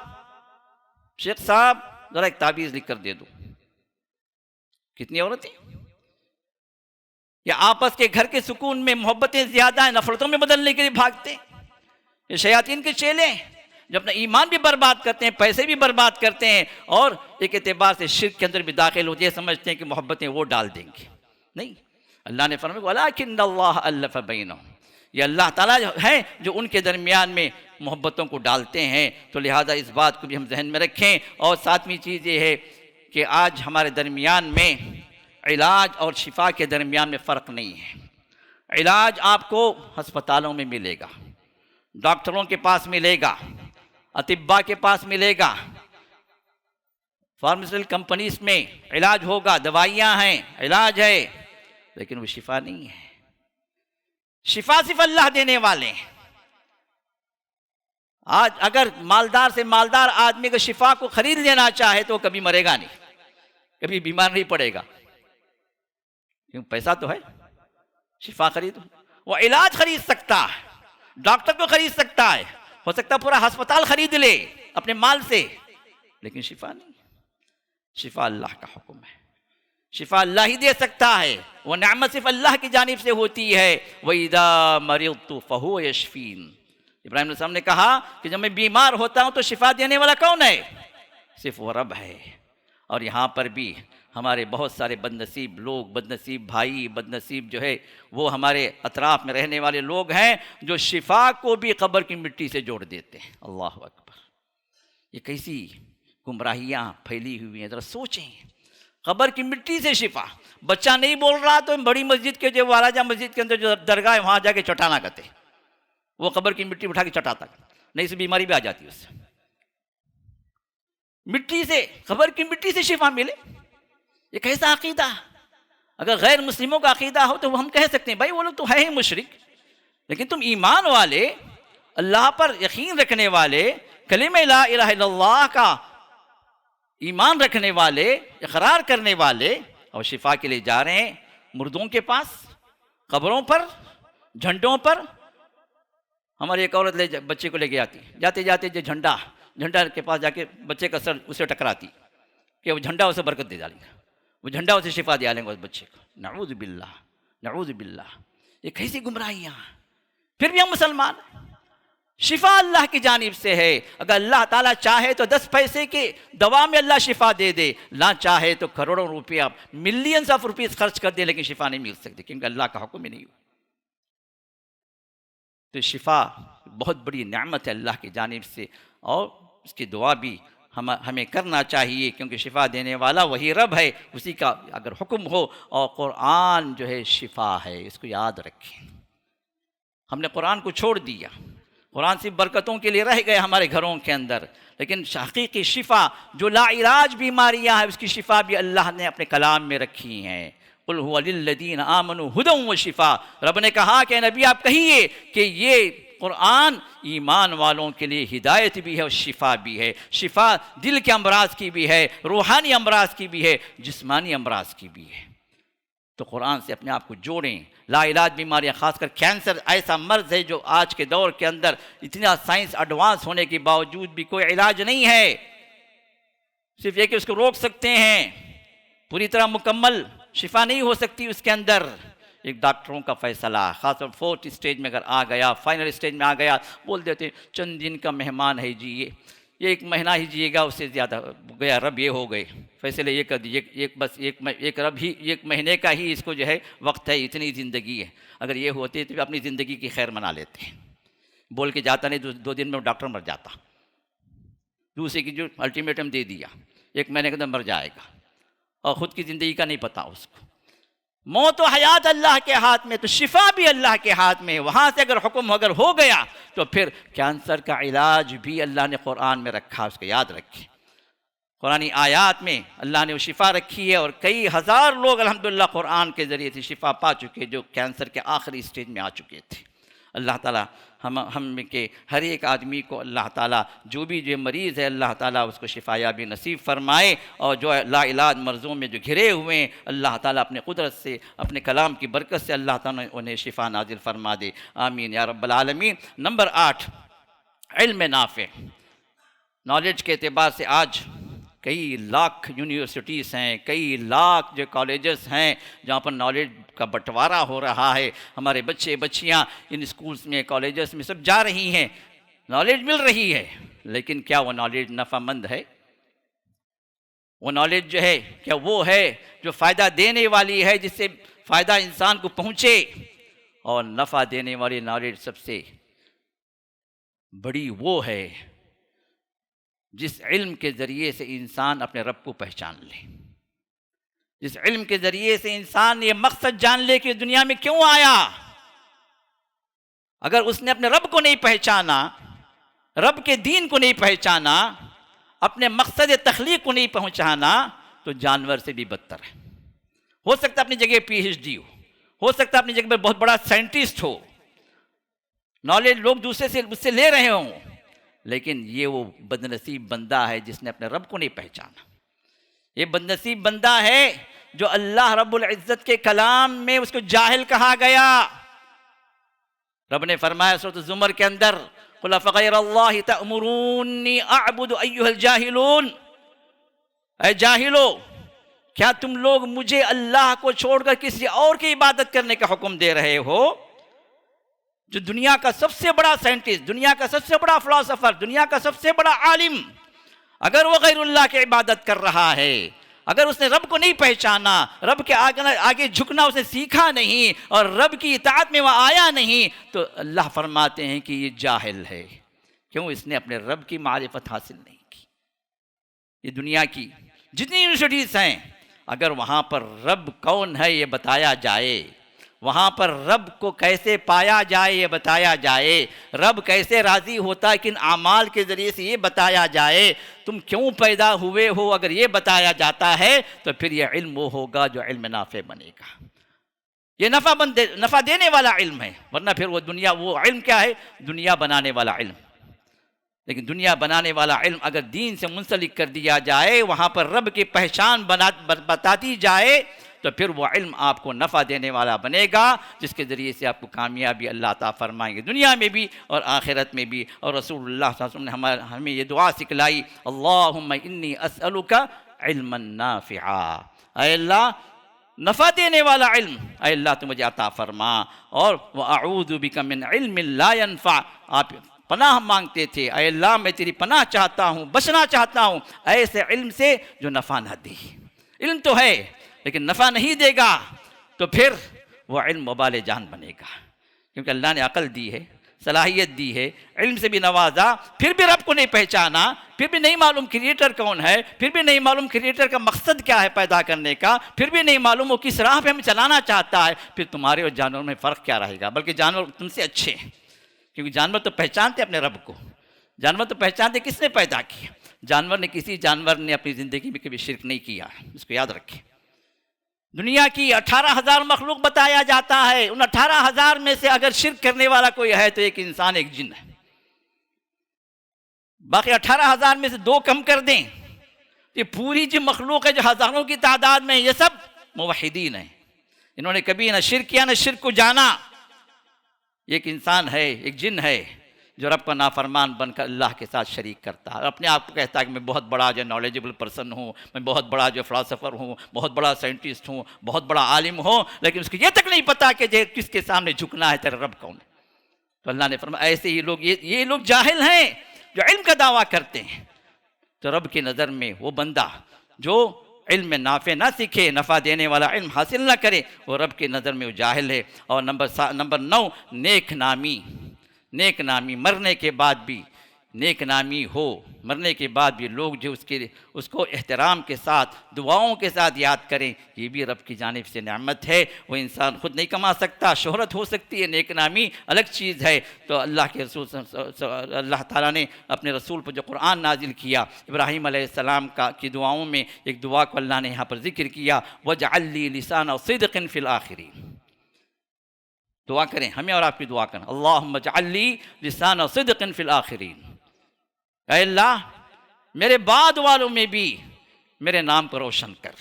شیخ صاحب ذرا ایک تعویذ لکھ کر دے دو. کتنی عورتیں یا آپس کے گھر کے سکون میں محبتیں زیادہ ہیں، نفرتوں میں بدلنے کے لیے بھاگتے ہیں. یہ شیاطین کے چیلے ہیں جو اپنا ایمان بھی برباد کرتے ہیں، پیسے بھی برباد کرتے ہیں، اور ایک اعتبار سے شرک کے اندر بھی داخل ہوتے ہیں، سمجھتے ہیں کہ محبتیں وہ ڈال دیں گے. نہیں، اللہ نے فرمایا وَلَٰكِنَّ اللَّهَ أَلَّفَ بَيْنَهُمْ. یہ اللہ تعالیٰ ہیں جو ان کے درمیان میں محبتوں کو ڈالتے ہیں. تو لہٰذا اس بات کو بھی ہم ذہن میں رکھیں. اور ساتویں چیز یہ ہے کہ آج ہمارے درمیان میں علاج اور شفا کے درمیان میں فرق نہیں ہے. علاج آپ کو ہسپتالوں میں ملے گا، ڈاکٹروں کے پاس ملے گا، اطباء کے پاس ملے گا، فارماسیوٹیکل کمپنیز میں علاج ہوگا، دوائیاں ہیں، علاج ہے، لیکن وہ شفا نہیں ہے. شفا صرف اللہ دینے والے ہیں. آج اگر مالدار سے مالدار آدمی اگر شفا کو خرید لینا چاہے تو کبھی مرے گا نہیں، کبھی بیمار نہیں پڑے گا، کیوں؟ پیسہ تو ہے. شفا خرید، وہ علاج خرید سکتا ہے، ڈاکٹر کو خرید سکتا ہے، ہو سکتا ہے پورا ہسپتال خرید لے اپنے مال سے، لیکن شفا نہیں. شفا اللہ کا حکم ہے، شفا اللہ ہی دے سکتا ہے. وہ نعمت صرف اللہ کی جانب سے ہوتی ہے. وَإِذَا مَرِضْتُ فَهُوَ يَشْفِينِ. ابراہیم علیہ السلام نے کہا کہ جب میں بیمار ہوتا ہوں تو شفا دینے والا کون ہے؟ صرف وہ رب ہے. اور یہاں پر بھی ہمارے بہت سارے بد نصیب لوگ، بد نصیب بھائی، بد نصیب جو ہے وہ ہمارے اطراف میں رہنے والے لوگ ہیں جو شفا کو بھی قبر کی مٹی سے جوڑ دیتے ہیں. اللہ اکبر، یہ کیسی گمراہیاں پھیلی ہوئی ہیں، ذرا سوچیں. قبر کی مٹی سے شفا. بچہ نہیں بول رہا تو بڑی مسجد کے جو والاجہ مسجد کے اندر جو درگاہ ہے وہاں جا کے چٹانا کرتے، وہ قبر کی مٹی اٹھا کے چٹاتا، نہیں سے بیماری بھی آ جاتی اس سے. مٹی سے، قبر کی مٹی سے شفا ملے، یہ کیسا عقیدہ؟ اگر غیر مسلموں کا عقیدہ ہو تو ہم کہہ سکتے ہیں بھائی وہ لوگ تو ہے ہی مشرک، لیکن تم ایمان والے، اللہ پر یقین رکھنے والے، کلمہ لا الہ الا اللہ کا ایمان رکھنے والے، اقرار کرنے والے، اور شفا کے لیے جا رہے ہیں مردوں کے پاس، قبروں پر، جھنڈوں پر. ہماری ایک عورت بچے کو لے کے جاتے جاتے جو جھنڈا کے پاس جا کے بچے کا سر اسے ٹکراتی کہ وہ جھنڈا اسے برکت دے ڈالے گا، وہ جھنڈا اسے شفا دے ڈالیں گے اس بچے کو. نعوذ باللہ، نعوذ باللہ. یہ کیسی گمراہیاں. پھر بھی ہم مسلمان ہیں. شفا اللہ کی جانب سے ہے. اگر اللہ تعالیٰ چاہے تو 10 پیسے کی دوا میں اللہ شفا دے دے، نہ چاہے تو کروڑوں روپیہ ملینز آف روپیز خرچ کر دے، لیکن شفا نہیں مل سکتی، کیونکہ اللہ کا حکم ہی نہیں ہوا. تو شفا بہت بڑی نعمت ہے اللہ کی جانب سے، اور اس کی دعا بھی ہمیں کرنا چاہیے، کیونکہ شفا دینے والا وہی رب ہے، اسی کا اگر حکم ہو. اور قرآن جو ہے شفا ہے، اس کو یاد رکھیں. ہم نے قرآن کو چھوڑ دیا، قرآن صرف برکتوں کے لیے رہ گئے ہمارے گھروں کے اندر، لیکن حقیقی شفا جو لا علاج بیماریاں ہیں، اس کی شفا بھی اللہ نے اپنے کلام میں رکھی ہیں. قل هو للذین آمنوا ھدی وشفا. رب نے کہا کہ نبی آپ کہیے کہ یہ قرآن ایمان والوں کے لیے ہدایت بھی ہے اور شفا بھی ہے. شفا دل کے امراض کی بھی ہے، روحانی امراض کی بھی ہے، جسمانی امراض کی بھی ہے. تو قرآن سے اپنے آپ کو جوڑیں. لا علاج بیماریاں، خاص کر کینسر ایسا مرض ہے جو آج کے دور کے اندر اتنا سائنس ایڈوانس ہونے کے باوجود بھی کوئی علاج نہیں ہے. صرف یہ کہ اس کو روک سکتے ہیں، پوری طرح مکمل شفا نہیں ہو سکتی اس کے اندر. ایک ڈاکٹروں کا فیصلہ، خاص طور 4th اسٹیج میں اگر آ گیا، فائنل اسٹیج میں آ گیا، بول دیتے چند دن کا مہمان ہے جی، یہ 1 مہینہ ہی جیے گا، اس سے زیادہ گیا، رب یہ ہو گئے، فیصلے یہ کر دیے، بس ایک رب ہی 1 مہینے کا ہی اس کو جو ہے وقت ہے، اتنی زندگی ہے. اگر یہ ہوتے تو اپنی زندگی کی خیر منا لیتے ہیں. بول کے جاتا نہیں، 2 دن میں ڈاکٹر مر جاتا. دوسرے کی جو الٹیمیٹم دے دیا، 1 مہینے کے اندر مر جائے گا، اور خود کی زندگی کا نہیں پتا اس کو. موت و حیات اللہ کے ہاتھ میں، تو شفا بھی اللہ کے ہاتھ میں ہے. وہاں سے اگر حکم اگر ہو گیا تو پھر کینسر کا علاج بھی اللہ نے قرآن میں رکھا، اس کو یاد رکھیں. قرآنی آیات میں اللہ نے وہ شفا رکھی ہے، اور کئی ہزار لوگ الحمدللہ قرآن کے ذریعے سے شفا پا چکے جو کینسر کے آخری اسٹیج میں آ چکے تھے. اللہ تعالیٰ ہم کے ہر ایک آدمی کو اللہ تعالیٰ جو مریض ہے اللہ تعالیٰ اس کو شفا یابی نصیب فرمائے، اور جو لا علاج مرضوں میں جو گھرے ہوئے ہیں اللہ تعالیٰ اپنے قدرت سے، اپنے کلام کی برکت سے اللہ تعالیٰ انہیں شفا نازل فرما دے. آمین یا رب العالمین. نمبر 8، علم نافع. نالج کے اعتبار سے آج کئی لاکھ یونیورسٹیز ہیں، کئی لاکھ جو کالجز ہیں جہاں پر نالج کا بٹوارہ ہو رہا ہے. ہمارے بچے بچیاں ان اسکولز میں، کالجز میں سب جا رہی ہیں، نالج مل رہی ہے، لیکن کیا وہ نالج نفع مند ہے؟ وہ نالج جو ہے کیا وہ ہے جو فائدہ دینے والی ہے، جس سے فائدہ انسان کو پہنچے؟ اور نفع دینے والی نالج سب سے بڑی وہ ہے جس علم کے ذریعے سے انسان اپنے رب کو پہچان لے، جس علم کے ذریعے سے انسان یہ مقصد جان لے کہ دنیا میں کیوں آیا. اگر اس نے اپنے رب کو نہیں پہچانا، رب کے دین کو نہیں پہچانا، اپنے مقصد تخلیق کو نہیں پہنچانا، تو جانور سے بھی بدتر ہے. ہو سکتا ہے اپنی جگہ PhD ہو سکتا ہے اپنی جگہ پر بہت بڑا سائنٹسٹ ہو، نالج لوگ دوسرے سے اس سے لے رہے ہوں، لیکن یہ وہ بد نصیب بندہ ہے جس نے اپنے رب کو نہیں پہچانا. یہ بد نصیب بندہ ہے جو اللہ رب العزت کے کلام میں اس کو جاہل کہا گیا. رب نے فرمایا سورۃ الزمر کے اندر، قُلْ أَفَغَيْرَ اللَّهِ تَأْمُرُونِّي أَعْبُدُ أَيُّهَا الْجَاهِلُونَ. اے جاہلو، کیا تم لوگ مجھے اللہ کو چھوڑ کر کسی اور کی عبادت کرنے کا حکم دے رہے ہو؟ جو دنیا کا سب سے بڑا سائنٹسٹ، دنیا کا سب سے بڑا فلاسفر، دنیا کا سب سے بڑا عالم، اگر وہ غیر اللہ کی عبادت کر رہا ہے، اگر اس نے رب کو نہیں پہچانا، رب کے آگے جھکنا اس نے سیکھا نہیں، اور رب کی اطاعت میں وہ آیا نہیں، تو اللہ فرماتے ہیں کہ یہ جاہل ہے. کیوں؟ اس نے اپنے رب کی معرفت حاصل نہیں کی. یہ دنیا کی جتنی یونیورسٹیز ہیں، اگر وہاں پر رب کون ہے یہ بتایا جائے، وہاں پر رب کو کیسے پایا جائے یہ بتایا جائے، رب کیسے راضی ہوتا ہے کن اعمال کے ذریعے سے یہ بتایا جائے، تم کیوں پیدا ہوئے ہو اگر یہ بتایا جاتا ہے، تو پھر یہ علم وہ ہوگا جو علم نافع بنے گا. یہ نفع دینے والا علم ہے، ورنہ پھر وہ علم کیا ہے؟ دنیا بنانے والا علم. لیکن دنیا بنانے والا علم اگر دین سے منسلک کر دیا جائے، وہاں پر رب کی پہچان بتا دی جائے، تو پھر وہ علم آپ کو نفع دینے والا بنے گا، جس کے ذریعے سے آپ کو کامیابی اللہ عطا فرمائیں گے دنیا میں بھی اور آخرت میں بھی. اور رسول اللہ صلی اللہ علیہ وسلم نے ہمیں یہ دعا سکھلائی، اللہم انی اسألک علما نافعا. اے اللہ نفع دینے والا علم، اے اللہ تو مجھے عطا فرما. اور وَأَعُوذُ بِكَ مِنْ عِلْمٍ لَا يَنْفَعُ. آپ پناہ مانگتے تھے، اے اللہ میں تیری پناہ چاہتا ہوں، بچنا چاہتا ہوں ایسے علم سے جو نفع نہ دے۔ علم تو ہے لیکن نفع نہیں دے گا تو پھر وہ علم وبال جان بنے گا، کیونکہ اللہ نے عقل دی ہے، صلاحیت دی ہے، علم سے بھی نوازا، پھر بھی رب کو نہیں پہچانا، پھر بھی نہیں معلوم کریٹر کون ہے، پھر بھی نہیں معلوم کریٹر کا مقصد کیا ہے پیدا کرنے کا، پھر بھی نہیں معلوم وہ کس راہ پہ ہمیں چلانا چاہتا ہے، پھر تمہارے اور جانوروں میں فرق کیا رہے گا؟ بلکہ جانور تم سے اچھے ہیں، کیونکہ جانور تو پہچانتے اپنے رب کو، جانور تو پہچانتے کس نے پیدا کیا۔ کسی جانور نے اپنی زندگی میں کبھی شرک نہیں کیا، اس کو یاد رکھیں۔ دنیا کی 18,000 مخلوق بتایا جاتا ہے، ان 18,000 میں سے اگر شرک کرنے والا کوئی ہے تو ایک انسان ایک جن ہے، باقی 18,000 میں سے 2 کم کر دیں، یہ پوری جو مخلوق ہے جو ہزاروں کی تعداد میں، یہ سب موحدین ہیں، انہوں نے کبھی نہ شرک کیا نہ شرک کو جانا۔ ایک انسان ہے، ایک جن ہے جو رب کا نافرمان بن کر اللہ کے ساتھ شریک کرتا ہے، اپنے آپ کو کہتا ہے کہ میں بہت بڑا جو نالجبل پرسن ہوں، میں بہت بڑا جو فلاسفر ہوں، بہت بڑا سائنٹسٹ ہوں، بہت بڑا عالم ہوں، لیکن اس کو یہ تک نہیں پتا کہ کس کے سامنے جھکنا ہے، تیرا رب کون ہے۔ تو اللہ نے فرمایا ایسے ہی لوگ، یہ لوگ جاہل ہیں جو علم کا دعویٰ کرتے ہیں، تو رب کی نظر میں وہ بندہ جو علم میں نافع نہ سیکھے، نفع دینے والا علم حاصل نہ کرے، وہ رب کی نظر میں وہ جاہل ہے۔ اور نمبر 9 نیک نامی، نیک نامی مرنے کے بعد بھی نیک نامی ہو، مرنے کے بعد بھی لوگ جو اس کو احترام کے ساتھ دعاؤں کے ساتھ یاد کریں، یہ بھی رب کی جانب سے نعمت ہے، وہ انسان خود نہیں کما سکتا، شہرت ہو سکتی ہے، نیک نامی الگ چیز ہے۔ تو اللہ کے رسول اللہ تعالیٰ نے اپنے رسول پر جو قرآن نازل کیا، ابراہیم علیہ السلام کی دعاؤں میں ایک دعا کو اللہ نے یہاں پر ذکر کیا، وَاجْعَلْ لِي لِسَانَ صِدْقٍ فِي الْآخِرِينَ۔ دعا کریں، ہمیں اور آپ کی دعا کریں، اللہم اجعل لی لسان صدق فی الآخرین، اے اللہ میرے بعد والوں میں بھی میرے نام کو روشن کر،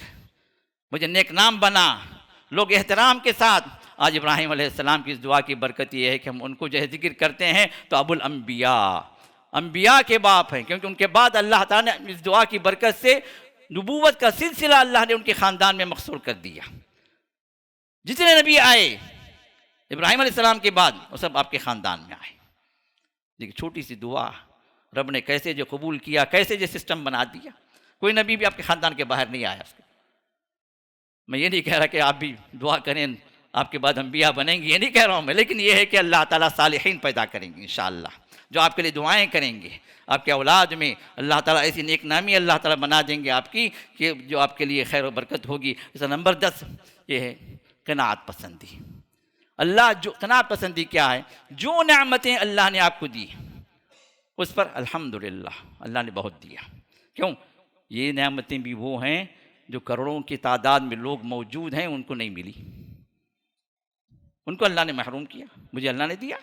مجھے نیک نام بنا، لوگ احترام کے ساتھ۔ آج ابراہیم علیہ السلام کی اس دعا کی برکت یہ ہے کہ ہم ان کو جو ہے ذکر کرتے ہیں تو ابو الانبیاء، انبیاء کے باپ ہیں، کیونکہ ان کے بعد اللہ تعالیٰ نے اس دعا کی برکت سے نبوت کا سلسلہ اللہ نے ان کے خاندان میں مقصور کر دیا۔ جتنے نبی آئے ابراہیم علیہ السلام کے بعد وہ سب آپ کے خاندان میں آئے۔ لیکن چھوٹی سی دعا رب نے کیسے جو قبول کیا، کیسے جو سسٹم بنا دیا، کوئی نبی بھی آپ کے خاندان کے باہر نہیں آیا۔ میں یہ نہیں کہہ رہا کہ آپ بھی دعا کریں آپ کے بعد انبیاء بنیں گے، یہ نہیں کہہ رہا ہوں میں، لیکن یہ ہے کہ اللہ تعالیٰ صالحین پیدا کریں گے انشاءاللہ، جو آپ کے لیے دعائیں کریں گے، آپ کے اولاد میں اللہ تعالیٰ ایسی نیک نامی اللہ تعالیٰ بنا دیں گے آپ کی کہ جو آپ کے لیے خیر و برکت ہوگی۔ اس نمبر 10 یہ ہے قناعت پسندی۔ اللہ جو قناعت پسندی کیا ہے؟ جو نعمتیں اللہ نے آپ کو دی اس پر الحمدللہ، اللہ نے بہت دیا۔ کیوں؟ یہ نعمتیں بھی وہ ہیں جو کروڑوں کی تعداد میں لوگ موجود ہیں ان کو نہیں ملی، ان کو اللہ نے محروم کیا، مجھے اللہ نے دیا۔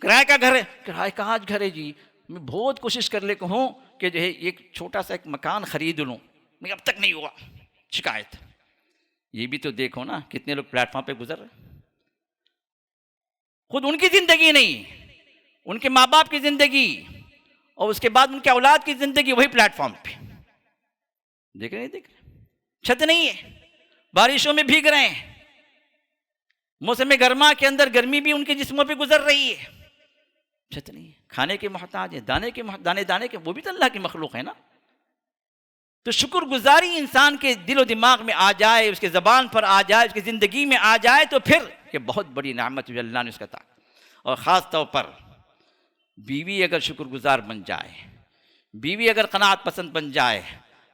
کرائے کا گھر ہے، کرائے کا آج گھر ہے جی، میں بہت کوشش کر لے ہوں کہ جو ہے ایک چھوٹا سا ایک مکان خرید لوں، لیکن اب تک نہیں ہوا، شکایت۔ یہ بھی تو دیکھو نا کتنے لوگ پلیٹ فارم پہ گزر رہے، خود ان کی زندگی نہیں، ان کے ماں باپ کی زندگی اور اس کے بعد ان کے اولاد کی زندگی وہی پلیٹ فارم پہ دیکھ رہے، چھت نہیں ہے، بارشوں میں بھیگ رہے ہیں، موسم گرما کے اندر گرمی بھی ان کے جسموں پہ گزر رہی ہے، چھت نہیں ہے، کھانے کے محتاج ہے، دانے کے، وہ بھی تو اللہ کی مخلوق ہے نا۔ تو شکر گزاری انسان کے دل و دماغ میں آ جائے، اس کے زبان پر آ جائے، اس کی زندگی میں آ جائے تو پھر یہ بہت بڑی نعمت جو اللہ نے اس کا تھا۔ اور خاص طور پر بیوی اگر شکر گزار بن جائے، بیوی اگر قناعت پسند بن جائے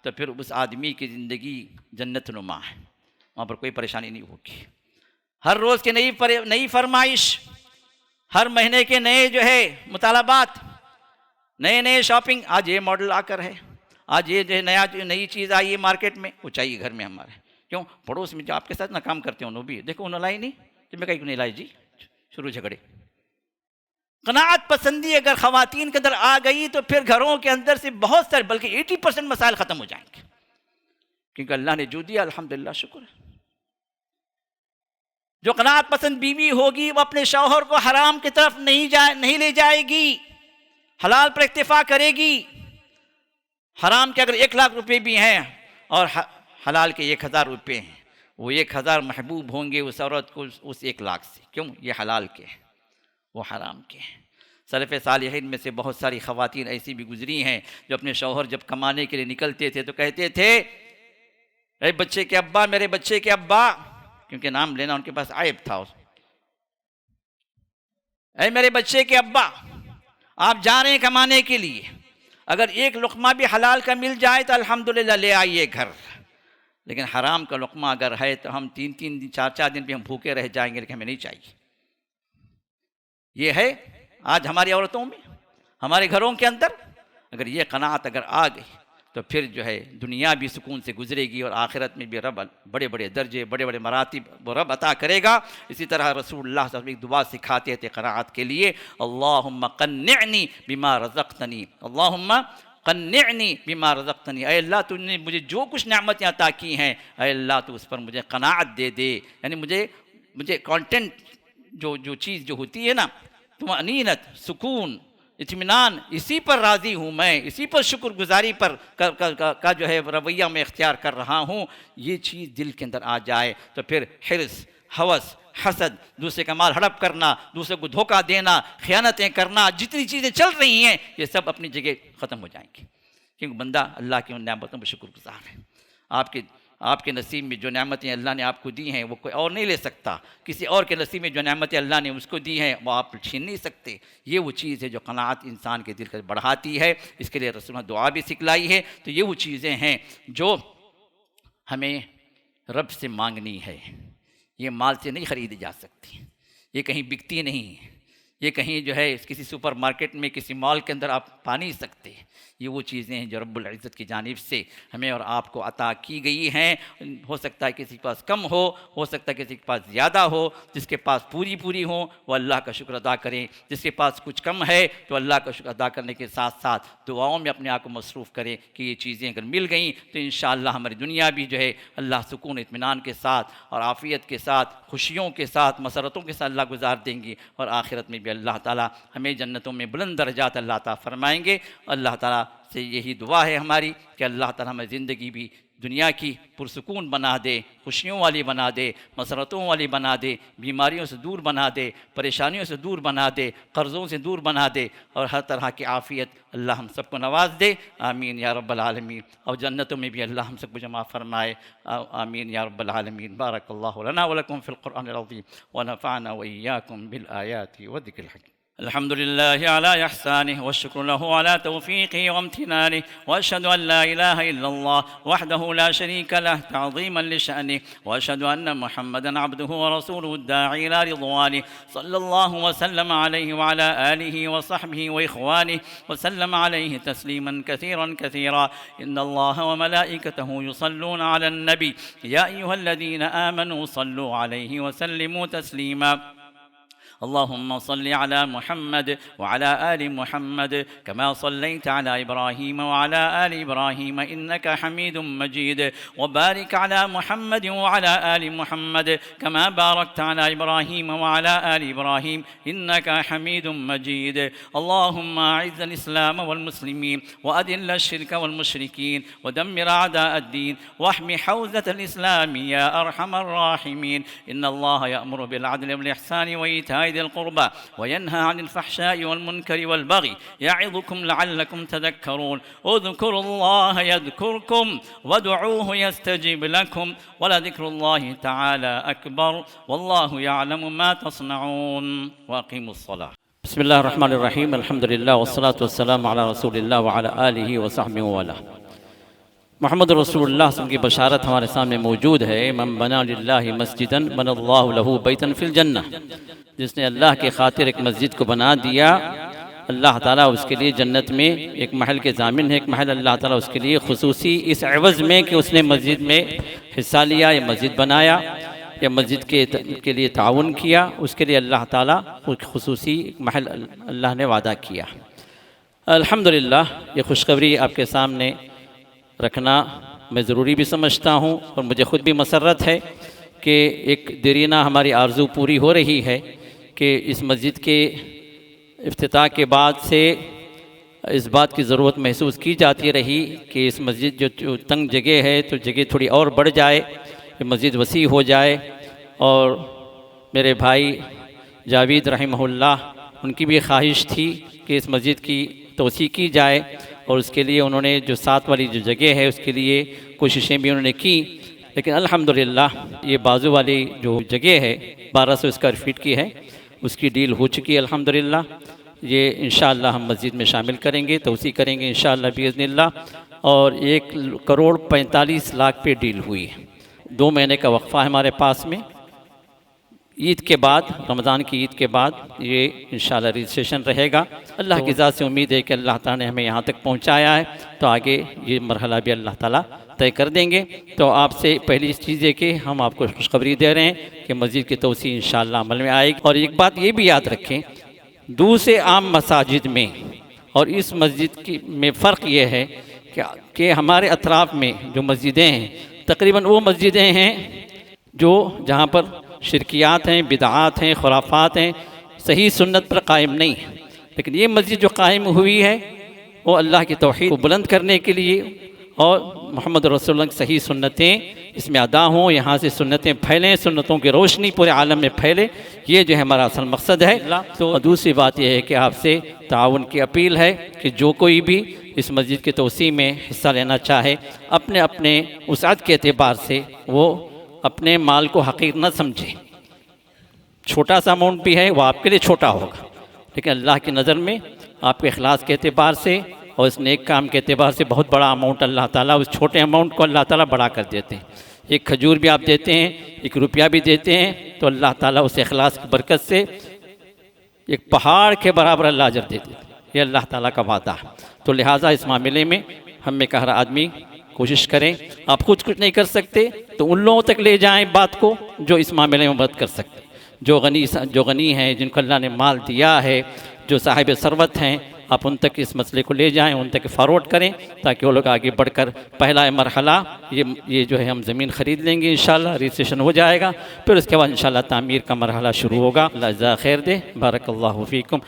تو پھر اس آدمی کی زندگی جنت نما ہے، وہاں پر کوئی پریشانی نہیں ہوگی۔ ہر روز کے نئی فرمائش، ہر مہینے کے نئے جو ہے مطالبات، نئے شاپنگ، آج یہ ماڈل آ کر ہے، آج یہ جو ہے نئی چیز آئی ہے مارکیٹ میں، وہ چاہیے گھر میں ہمارے۔ کیوں؟ پڑوس میں جو آپ کے ساتھ نہ کام کرتے ہیں انہوں بھی دیکھو، انہوں لائی نہیں تو میں کہیں نہیں لائی جی، شروع جھگڑے۔ قناعت پسندی اگر خواتین کے اندر آ گئی تو پھر گھروں کے اندر سے بہت سارے بلکہ 80% مسائل ختم ہو جائیں گے، کیونکہ اللہ نے جو دیا الحمدللہ شکر ہے۔ جو قناعت پسند بیوی ہوگی وہ اپنے شوہر کو حرام کی طرف نہیں لے جائے گی، حلال پر اکتفا کرے گی۔ حرام کے اگر 1,00,000 روپے بھی ہیں اور حلال کے 1,000 روپے ہیں، وہ 1,000 محبوب ہوں گے اس عورت کو اس 1,00,000 سے۔ کیوں؟ یہ حلال کے ہیں، وہ حرام کے ہیں۔ سلف صالحین میں سے بہت ساری خواتین ایسی بھی گزری ہیں جو اپنے شوہر جب کمانے کے لیے نکلتے تھے تو کہتے تھے اے بچے کے ابا، میرے بچے کے ابا، کیونکہ نام لینا ان کے پاس عیب تھا، اے میرے بچے کے ابا، آپ جا رہے ہیں کمانے کے لیے، اگر ایک لقمہ بھی حلال کا مل جائے تو الحمدللہ لے آئیے گھر، لیکن حرام کا لقمہ اگر ہے تو ہم 3 دن 4 دن بھی ہم بھوکے رہ جائیں گے، لیکن ہمیں نہیں چاہیے۔ یہ ہے آج ہماری عورتوں میں، ہمارے گھروں کے اندر اگر یہ قناعت اگر آ گئی تو پھر جو ہے دنیا بھی سکون سے گزرے گی اور آخرت میں بھی رب بڑے بڑے درجے، بڑے بڑے مراتب وہ رب عطا کرے گا۔ اسی طرح رسول اللہ صلی اللہ علیہ وسلم ایک دعا سکھاتے تھے قناعت کے لیے، اللہم قنعنی بما رزقتنی، اللہم قنعنی بما رزقتنی، اے اللہ تو نے مجھے جو کچھ نعمتیں عطا کی ہیں، اے اللہ تو اس پر مجھے قناعت دے دے، یعنی مجھے کانٹینٹ جو چیز جو ہوتی ہے نا، طمأنینت، سکون، اطمینان، اسی پر راضی ہوں میں، اسی پر شکر گزاری پر کا جو ہے رویہ میں اختیار کر رہا ہوں، یہ چیز دل کے اندر آ جائے تو پھر حرص، ہوس، حسد، دوسرے کا مال ہڑپ کرنا، دوسرے کو دھوکہ دینا، خیانتیں کرنا، جتنی چیزیں چل رہی ہیں یہ سب اپنی جگہ ختم ہو جائیں گی، کیونکہ بندہ اللہ کی ان نعمتوں پر شکر گزار ہے۔ آپ کے نصیب میں جو نعمتیں اللہ نے آپ کو دی ہیں وہ کوئی اور نہیں لے سکتا، کسی اور کے نصیب میں جو نعمتیں اللہ نے اس کو دی ہیں وہ آپ چھین نہیں سکتے۔ یہ وہ چیز ہے جو قناعت انسان کے دل کو بڑھاتی ہے، اس کے لیے رسول اللہ دعا بھی سکھلائی ہے۔ تو یہ وہ چیزیں ہیں جو ہمیں رب سے مانگنی ہے، یہ مال سے نہیں خریدی جا سکتی، یہ کہیں بکتی نہیں، یہ کہیں جو ہے کسی سپر مارکیٹ میں کسی مال کے اندر آپ پا نہیں سکتے۔ یہ وہ چیزیں ہیں جو رب العزت کی جانب سے ہمیں اور آپ کو عطا کی گئی ہیں۔ ہو سکتا ہے کسی کے پاس کم ہو سکتا ہے کسی کے پاس زیادہ ہو، جس کے پاس پوری ہو وہ اللہ کا شکر ادا کریں، جس کے پاس کچھ کم ہے تو اللہ کا شکر ادا کرنے کے ساتھ ساتھ دعاؤں میں اپنے آپ کو مصروف کریں کہ یہ چیزیں اگر مل گئیں تو انشاءاللہ ہماری دنیا بھی جو ہے اللہ سکون اطمینان کے ساتھ اور عافیت کے ساتھ، خوشیوں کے ساتھ، مسرتوں کے ساتھ اللہ گزار دیں گی، اور آخرت میں بھی اللہ تعالیٰ ہمیں جنتوں میں بلند درجات اللہ عطا فرمائیں گے۔ اللہ تعالیٰ سے یہی دعا ہے ہماری کہ اللہ تعالیٰ ہمیں زندگی بھی دنیا کی پرسکون بنا دے، خوشیوں والی بنا دے، مسرتوں والی بنا دے، بیماریوں سے دور بنا دے، پریشانیوں سے دور بنا دے، قرضوں سے دور بنا دے، اور ہر طرح کی عافیت اللہ ہم سب کو نواز دے، آمین یا رب العالمین۔ اور جنتوں میں بھی اللہ ہم سب کو جمع فرمائے، آمین یا رب العالمین۔ بارک اللہ لنا ولکم فی القرآن العظیم ونفعنا وإیاکم بالآیات والذکر الحکیم۔ الحمد لله على إحسانه والشكر له على توفيقه وامتنانه، وأشهد أن لا إله إلا الله وحده لا شريك له تعظيما لشأنه، وأشهد أن محمدا عبده ورسوله الداعي إلى رضوانه، صلى الله وسلم عليه وعلى آله وصحبه وإخوانه وسلم عليه تسليما كثيرا كثيرا. إن الله وملائكته يصلون على النبي يا أيها الذين آمنوا صلوا عليه وسلموا تسليما. اللهم صل على محمد وعلى آل محمد كما صليت على إبراهيم وعلى آل إبراهيم إنك حميد مجيد، وبارك على محمد وعلى آل محمد كما باركت على إبراهيم وعلى آل إبراهيم إنك حميد مجيد. اللهم أعز الإسلام والمسلمين وأذل الشرك والمشركين ودمر أعداء الدين واحم حوزة الإسلام يا أرحم الراحمين. إن الله يأمر بالعدل والإحسان وإيتاء ذي القربى وينهى عن الفحشاء والمنكر والبغي يعظكم لعلكم تذكرون. اذكروا الله يذكركم وادعوه يستجب لكم ولذكر الله تعالى أكبر والله يعلم ما تصنعون. وأقيموا الصلاة. بسم اللہ الرحمن الرحیم، الحمدللہ والصلاة والسلام علی رسول اللہ وعلی آلہ وصحبہ وعلا. محمد رسول اللہ صلی اللہ علیہ وسلم کی بشارت ہمارے سامنے موجود ہے. من بنا للہ مسجدا بنى اللہ لہ بیتا فی الجنہ، جس نے اللہ کی خاطر ایک مسجد کو بنا دیا، اللہ تعالیٰ اس کے لیے جنت میں ایک محل کے ضامن ہے. ایک محل اللہ تعالیٰ اس کے لیے خصوصی اس عوض میں کہ اس نے مسجد میں حصہ لیا یا مسجد بنایا یا مسجد کے لیے تعاون کیا، اس کے لیے اللہ تعالیٰ ایک خصوصی محل اللہ نے وعدہ کیا. الحمدللہ یہ خوشخبری آپ کے سامنے رکھنا میں ضروری بھی سمجھتا ہوں، اور مجھے خود بھی مسرت ہے کہ ایک دیرینہ ہماری آرزو پوری ہو رہی ہے کہ اس مسجد کے افتتاح کے بعد سے اس بات کی ضرورت محسوس کی جاتی رہی کہ اس مسجد جو تنگ جگہ ہے تو جگہ تھوڑی اور بڑھ جائے، کہ مسجد وسیع ہو جائے. اور میرے بھائی جاوید رحمہ اللہ ان کی بھی خواہش تھی کہ اس مسجد کی توسیع کی جائے، اور اس کے لیے انہوں نے جو ساتھ والی جو جگہ ہے اس کے لیے کوششیں بھی انہوں نے کی، لیکن الحمدللہ یہ بازو والی جو جگہ ہے 1200 اسکوائر فیٹ کی ہے، اس کی ڈیل ہو چکی ہے الحمدللہ۔ یہ انشاءاللہ ہم مسجد میں شامل کریں گے، توسیع کریں گے انشاءاللہ باذن اللہ، اور 1,45,00,000 پہ ڈیل ہوئی ہے۔ 2 مہینے کا وقفہ ہے ہمارے پاس میں، عید کے بعد، رمضان کی عید کے بعد یہ انشاءاللہ رجسٹریشن رہے گا۔ اللہ کی ذات سے امید ہے کہ اللہ تعالیٰ نے ہمیں یہاں تک پہنچایا ہے، تو آگے یہ مرحلہ بھی اللہ تعالیٰ طے کر دیں گے۔ تو آپ سے پہلی چیز ہے کہ ہم آپ کو خوشخبری دے رہے ہیں کہ مسجد کی توسیع انشاءاللہ عمل میں آئے گی۔ اور ایک بات یہ بھی یاد رکھیں، دوسرے عام مساجد میں اور اس مسجد میں فرق یہ ہے کہ ہمارے اطراف میں جو مسجدیں ہیں تقریباً وہ مسجدیں ہیں جہاں پر شرکیات ہیں، بدعات ہیں، خرافات ہیں، صحیح سنت پر قائم نہیں ہیں، لیکن یہ مسجد جو قائم ہوئی ہے وہ اللہ کی توحید کو بلند کرنے کے لیے اور محمد رسول اللہ کی صحیح سنتیں اس میں ادا ہوں، یہاں سے سنتیں پھیلیں، سنتوں کی روشنی پورے عالم میں پھیلے، یہ جو ہے ہمارا اصل مقصد ہے۔ تو دوسری بات یہ ہے کہ آپ سے تعاون کی اپیل ہے کہ جو کوئی بھی اس مسجد کی توسیع میں حصہ لینا چاہے، اپنے وسعت کے اعتبار سے وہ اپنے مال کو حقیر نہ سمجھے۔ چھوٹا سا اماؤنٹ بھی ہے وہ آپ کے لیے چھوٹا ہوگا، لیکن اللہ کی نظر میں آپ کے اخلاص کے اعتبار سے اور اس نیک کام کے اعتبار سے بہت بڑا اماؤنٹ اللہ تعالیٰ، اس چھوٹے اماؤنٹ کو اللہ تعالیٰ بڑا کر دیتے ہیں۔ ایک کھجور بھی آپ دیتے ہیں، 1 روپیہ بھی دیتے ہیں، تو اللہ تعالیٰ اس اخلاص کی برکت سے ایک پہاڑ کے برابر اللہ اجر دیتے ہیں۔ یہ اللہ تعالیٰ کا وعدہ ہے۔ تو لہٰذا اس معاملے میں ہم میں کا ہر آدمی کوشش کریں، آپ خود کچھ نہیں کر سکتے تو ان لوگوں تک لے جائیں بات کو جو اس معاملے میں مدد کر سکتے، جو غنی ہیں، جن کو اللہ نے مال دیا ہے، جو صاحب ثروت ہیں، آپ ان تک اس مسئلے کو لے جائیں، ان تک فارورڈ کریں تاکہ وہ لوگ آگے بڑھ کر پہلا مرحلہ یہ جو ہے ہم زمین خرید لیں گے انشاءاللہ، رجسٹریشن ہو جائے گا، پھر اس کے بعد انشاءاللہ تعمیر کا مرحلہ شروع ہوگا۔ اللہ جزاک خیر دے، بارک اللہ فیکم۔